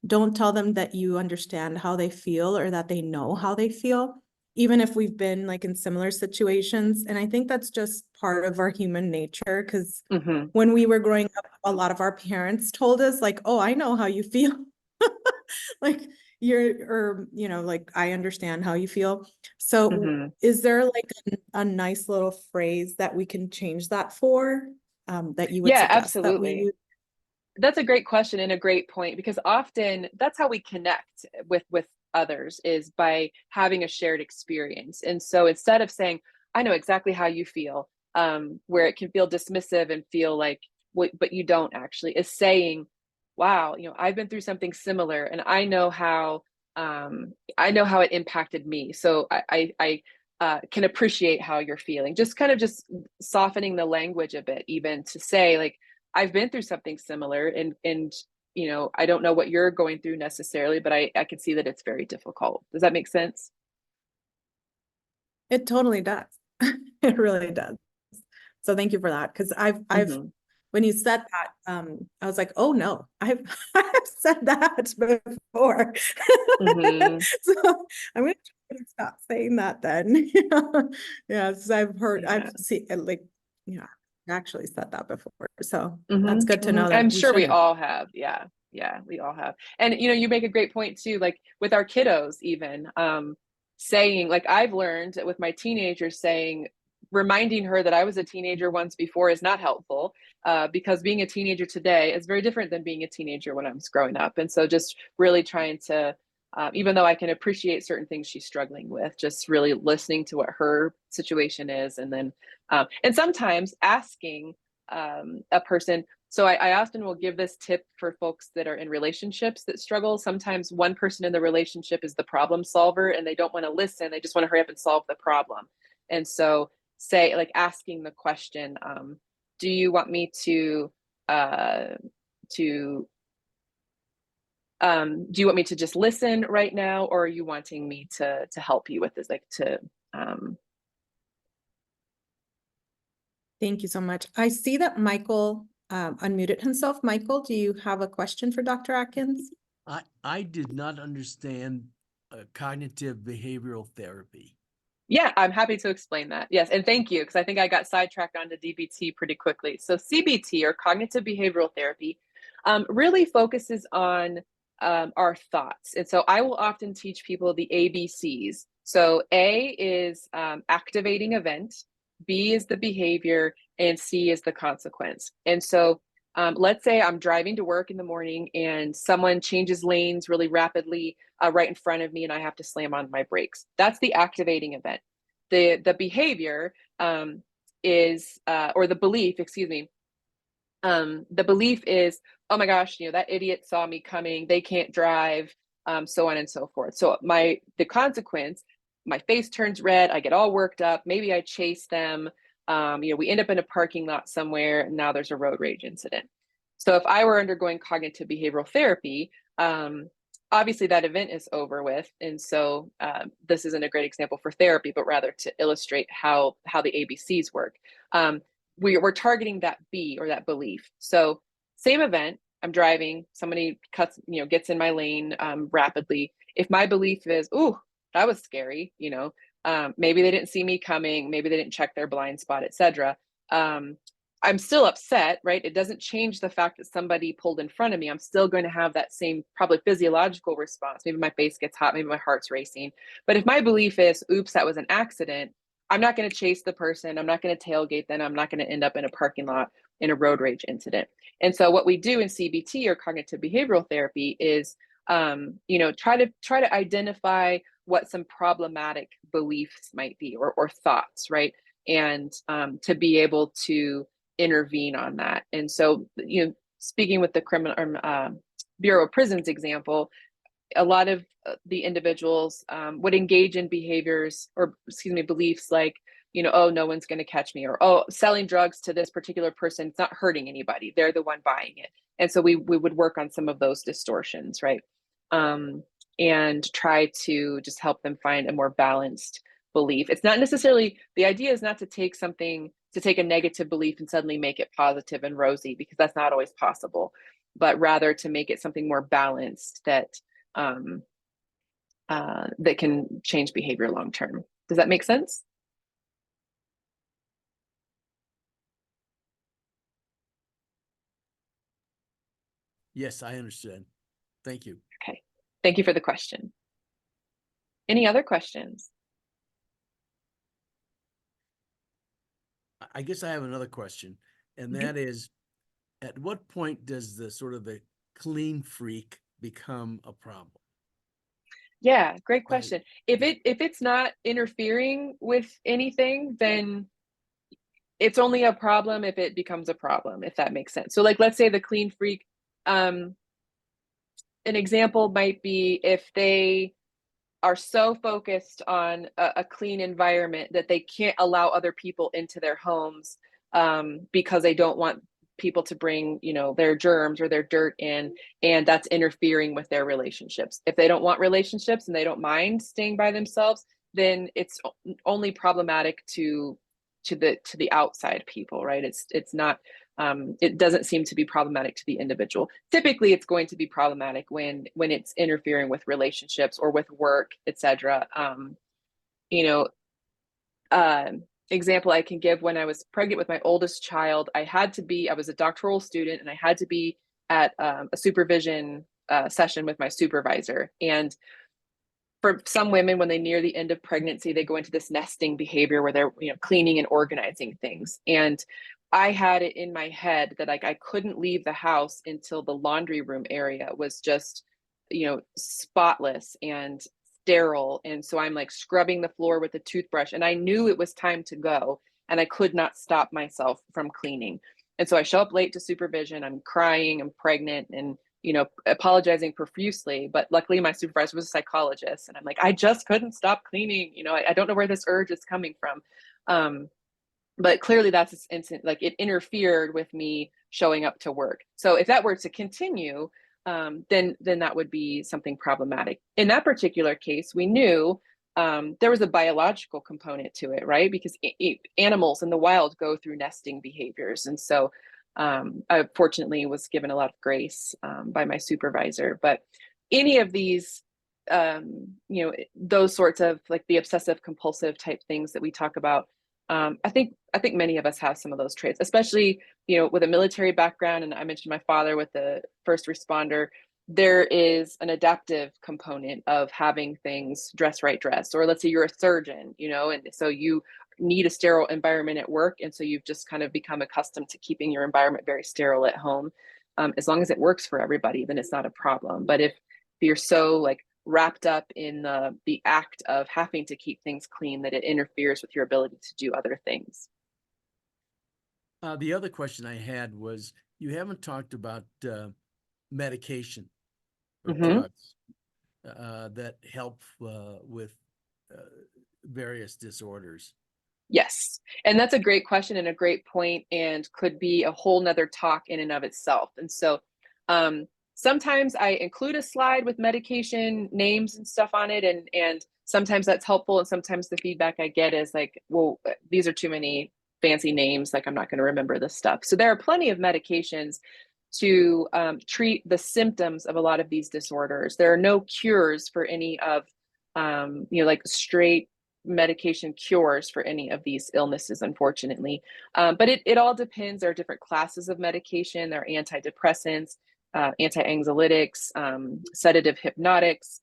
don't tell them that you understand how they feel or that they know how they feel, even if we've been like in similar situations. And I think that's just part of our human nature, because when we were growing up, a lot of our parents told us like, oh, I know how you feel. Like like, I understand how you feel. So is there like a nice little phrase that we can change that for, that you would suggest absolutely. that we use? That's a great question and a great point, because often that's how we connect with others, is by having a shared experience. And so instead of saying, I know exactly how you feel, where it can feel dismissive and feel like, but you don't actually, is saying, wow, I've been through something similar and I know how it impacted me. So I can appreciate how you're feeling. Just kind of just softening the language a bit, even to say like, I've been through something similar and I don't know what you're going through necessarily, but I can see that it's very difficult. Does that make sense? It totally does. It really does. So thank you for that. Because I've when you said that, I was like, oh no, I've said that before. So I'm gonna try to stop saying that then. Yeah, so I've seen like, actually said that before. So that's good to know that I'm sure we shouldn't. all have. Yeah, we all have. And you make a great point too, like with our kiddos, even saying, like, I've learned with my teenagers, saying, reminding her that I was a teenager once before is not helpful, because being a teenager today is very different than being a teenager when I was growing up. And so just really trying to even though I can appreciate certain things she's struggling with, just really listening to what her situation is. And then, and sometimes asking a person. So I often will give this tip for folks that are in relationships that struggle. Sometimes one person in the relationship is the problem solver and they don't want to listen. They just want to hurry up and solve the problem. And so say, like, asking the question, do you want me to do you want me to just listen right now, or are you wanting me to help you with this, like to Thank you so much. I see that Michael unmuted himself. Michael, do you have a question for Dr. Atkins? I did not understand cognitive behavioral therapy. Yeah, I'm happy to explain that. Yes, and thank you, because I think I got sidetracked onto DBT pretty quickly. So CBT, or cognitive behavioral therapy, really focuses on our thoughts. And so I will often teach people the ABCs. So A is activating event, B is the behavior, and C is the consequence. And so let's say I'm driving to work in the morning and someone changes lanes really rapidly right in front of me and I have to slam on my brakes. That's the activating event. The behavior is, or the belief, excuse me, the belief is, oh my gosh, that idiot saw me coming, they can't drive, so on and so forth. So the consequence, my face turns red, I get all worked up, maybe I chase them, we end up in a parking lot somewhere, and now there's a road rage incident. So if I were undergoing cognitive behavioral therapy, obviously that event is over with. And so this isn't a great example for therapy, but rather to illustrate how the ABCs work. We're targeting that B, or that belief. So same event, I'm driving, somebody gets in my lane rapidly. If my belief is, ooh, that was scary, maybe they didn't see me coming, maybe they didn't check their blind spot, etc. I'm still upset, right? It doesn't change the fact that somebody pulled in front of me. I'm still going to have that same probably physiological response. Maybe my face gets hot, maybe my heart's racing. But if my belief is, oops, that was an accident, I'm not going to chase the person. I'm not going to tailgate them. I'm not going to end up in a parking lot in a road rage incident. And so what we do in CBT, or cognitive behavioral therapy, is try to identify what some problematic beliefs might be, or thoughts, right? And to be able to intervene on that. And so, speaking with the Bureau of Prisons example, a lot of the individuals would engage in behaviors, or beliefs like, oh, no one's going to catch me, or, oh, selling drugs to this particular person, it's not hurting anybody, they're the one buying it. And so we would work on some of those distortions, right? And try to just help them find a more balanced belief. It's not necessarily, the idea is not to take a negative belief and suddenly make it positive and rosy, because that's not always possible, but rather to make it something more balanced that that can change behavior long term. Does that make sense? Yes, I understand. Thank you. Okay. Thank you for the question. Any other questions? I guess I have another question, and that is, at what point does the sort of the clean freak become a problem? Yeah, great question. If it's not interfering with anything, then it's only a problem if it becomes a problem, if that makes sense. So, like, let's say the clean freak, an example might be if they are so focused on a clean environment that they can't allow other people into their homes because they don't want people to bring, their germs or their dirt in, and that's interfering with their relationships. If they don't want relationships and they don't mind staying by themselves, then it's only problematic to the outside people, right? It's not, it doesn't seem to be problematic to the individual. Typically, it's going to be problematic when it's interfering with relationships or with work, etc. Example I can give: when I was pregnant with my oldest child, I was a doctoral student, and I had to be at a supervision session with my supervisor. And for some women, when they near the end of pregnancy, they go into this nesting behavior where they're cleaning and organizing things. And I had it in my head that I couldn't leave the house until the laundry room area was just spotless and sterile. And so I'm like scrubbing the floor with a toothbrush, and I knew it was time to go, and I could not stop myself from cleaning. And so I show up late to supervision. I'm crying, I'm pregnant, and apologizing profusely. But luckily my supervisor was a psychologist, and I'm like, I just couldn't stop cleaning. I don't know where this urge is coming from. But clearly that's instant, like it interfered with me showing up to work. So if that were to continue, then that would be something problematic. In that particular case, we knew there was a biological component to it, right? Because animals in the wild go through nesting behaviors. And so I fortunately was given a lot of grace by my supervisor. But any of these, those sorts of like the obsessive compulsive type things that we talk about, I think many of us have some of those traits, especially, with a military background. And I mentioned my father with the first responder. There is an adaptive component of having things dress right dressed, or let's say you're a surgeon, and so you need a sterile environment at work. And so you've just kind of become accustomed to keeping your environment very sterile at home. As long as it works for everybody, then it's not a problem. But if you're so like wrapped up in the act of having to keep things clean that it interferes with your ability to do other things. The other question I had was, you haven't talked about medication or drugs that help with various disorders. Yes. And that's a great question and a great point, and could be a whole nother talk in and of itself. And so sometimes I include a slide with medication names and stuff on it, and sometimes that's helpful, and sometimes the feedback I get is like, well, these are too many fancy names, like I'm not going to remember this stuff. So there are plenty of medications to treat the symptoms of a lot of these disorders. There are no cures for any of like straight medication cures for any of these illnesses, unfortunately. But it all depends. There are different classes of medication. There are antidepressants, anti-anxiolytics, sedative hypnotics,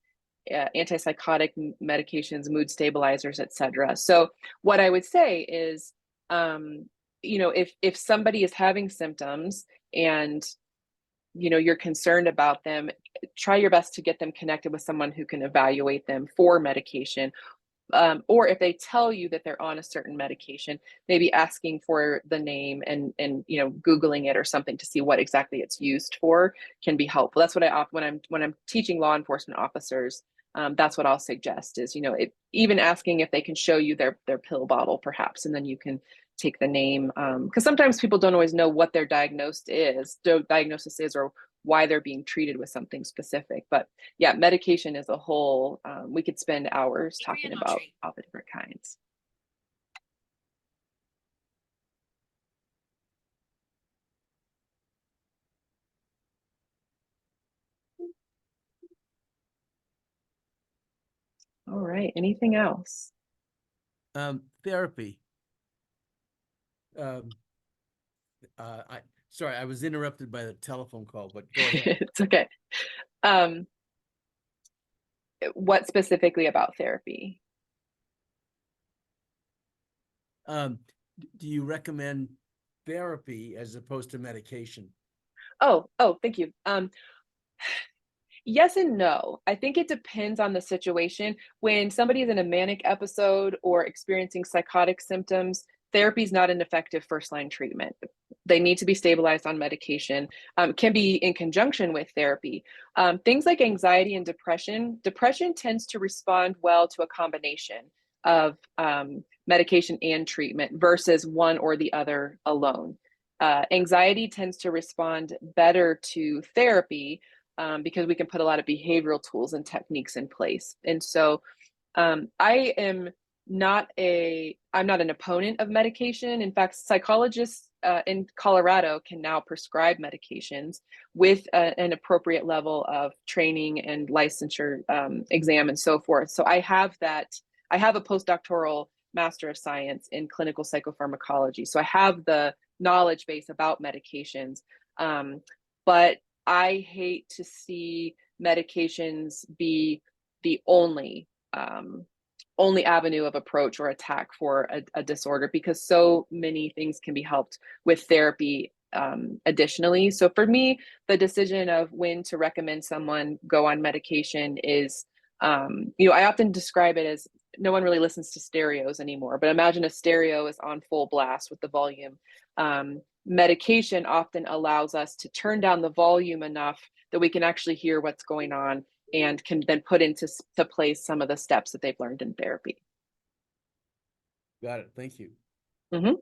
antipsychotic medications, mood stabilizers, etc. So what I would say is, if somebody is having symptoms and you're concerned about them, try your best to get them connected with someone who can evaluate them for medication. Or if they tell you that they're on a certain medication, maybe asking for the name and Googling it or something to see what exactly it's used for can be helpful. That's what I often when I'm teaching law enforcement officers. That's what I'll suggest is even asking if they can show you their pill bottle perhaps, and then you can take the name, because sometimes people don't always know what their diagnosis is or why they're being treated with something specific. But yeah, medication as a whole, we could spend hours talking about all the different kinds. All right, anything else? Therapy. Sorry, I was interrupted by the telephone call, but go ahead. It's okay. What specifically about therapy? Do you recommend therapy as opposed to medication? Oh, thank you. Yes and no. I think it depends on the situation. When somebody is in a manic episode or experiencing psychotic symptoms, therapy is not an effective first-line treatment. They need to be stabilized on medication, can be in conjunction with therapy. Things like anxiety and depression tends to respond well to a combination of medication and treatment versus one or the other alone. Anxiety tends to respond better to therapy because we can put a lot of behavioral tools and techniques in place. And so I'm not an opponent of medication. In fact, psychologists in Colorado can now prescribe medications with an appropriate level of training and licensure exam and so forth. So I have a postdoctoral Master of Science in clinical psychopharmacology. So I have the knowledge base about medications, but I hate to see medications be the only avenue of approach or attack for a disorder, because so many things can be helped with therapy additionally. So for me, the decision of when to recommend someone go on medication is, I often describe it as no one really listens to stereos anymore, but imagine a stereo is on full blast with the volume. Medication often allows us to turn down the volume enough that we can actually hear what's going on and can then put into place some of the steps that they've learned in therapy. Got it. Thank you. Mm-hmm.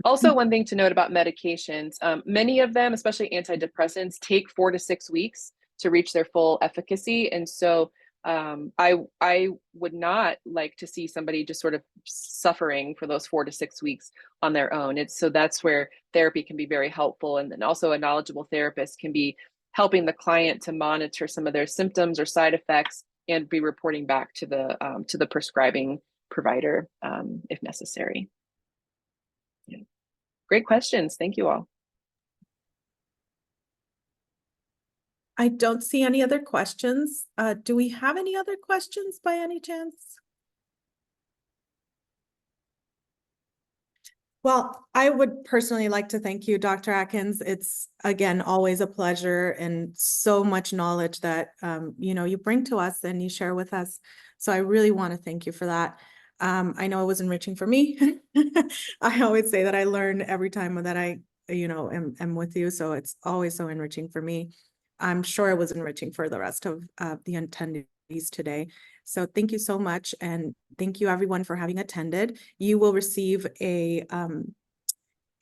Also, one thing to note about medications, many of them, especially antidepressants, take 4 to 6 weeks to reach their full efficacy. And so I would not like to see somebody just sort of suffering for those 4 to 6 weeks on their own. So that's where therapy can be very helpful. And then also a knowledgeable therapist can be helping the client to monitor some of their symptoms or side effects and be reporting back to the prescribing provider if necessary. Yeah. Great questions. Thank you all. I don't see any other questions. Do we have any other questions by any chance? Well, I would personally like to thank you, Dr. Adkins. It's, again, always a pleasure and so much knowledge that, you bring to us and you share with us. So I really want to thank you for that. I know it was enriching for me. I always say that I learn every time that I, am with you. So it's always so enriching for me. I'm sure it was enriching for the rest of the attendees today. So thank you so much. And thank you everyone for having attended. You will receive a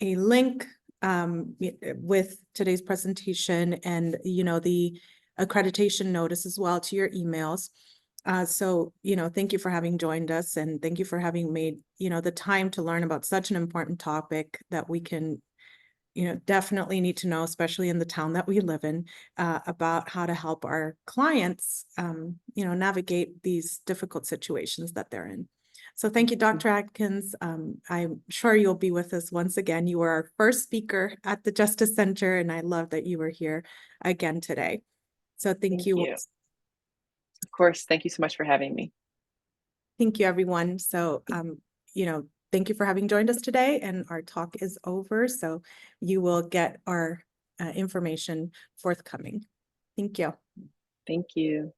link with today's presentation and, the accreditation notice as well to your emails. So, thank you for having joined us and thank you for having made, the time to learn about such an important topic that we can, definitely need to know, especially in the town that we live in, about how to help our clients, navigate these difficult situations that they're in. So thank you, Dr. Adkins. I'm sure you'll be with us once again. You were our first speaker at the Justice Center, and I love that you were here again today. So thank you. Of course. Thank you so much for having me. Thank you, everyone. So, thank you for having joined us today, and our talk is over. So you will get our information forthcoming. Thank you. Thank you.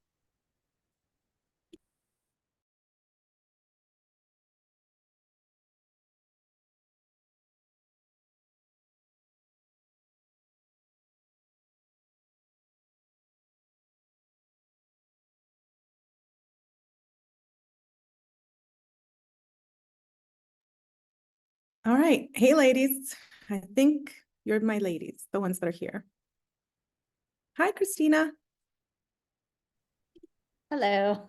All right. Hey, ladies. I think you're my ladies, the ones that are here. Hi, Christina. Hello.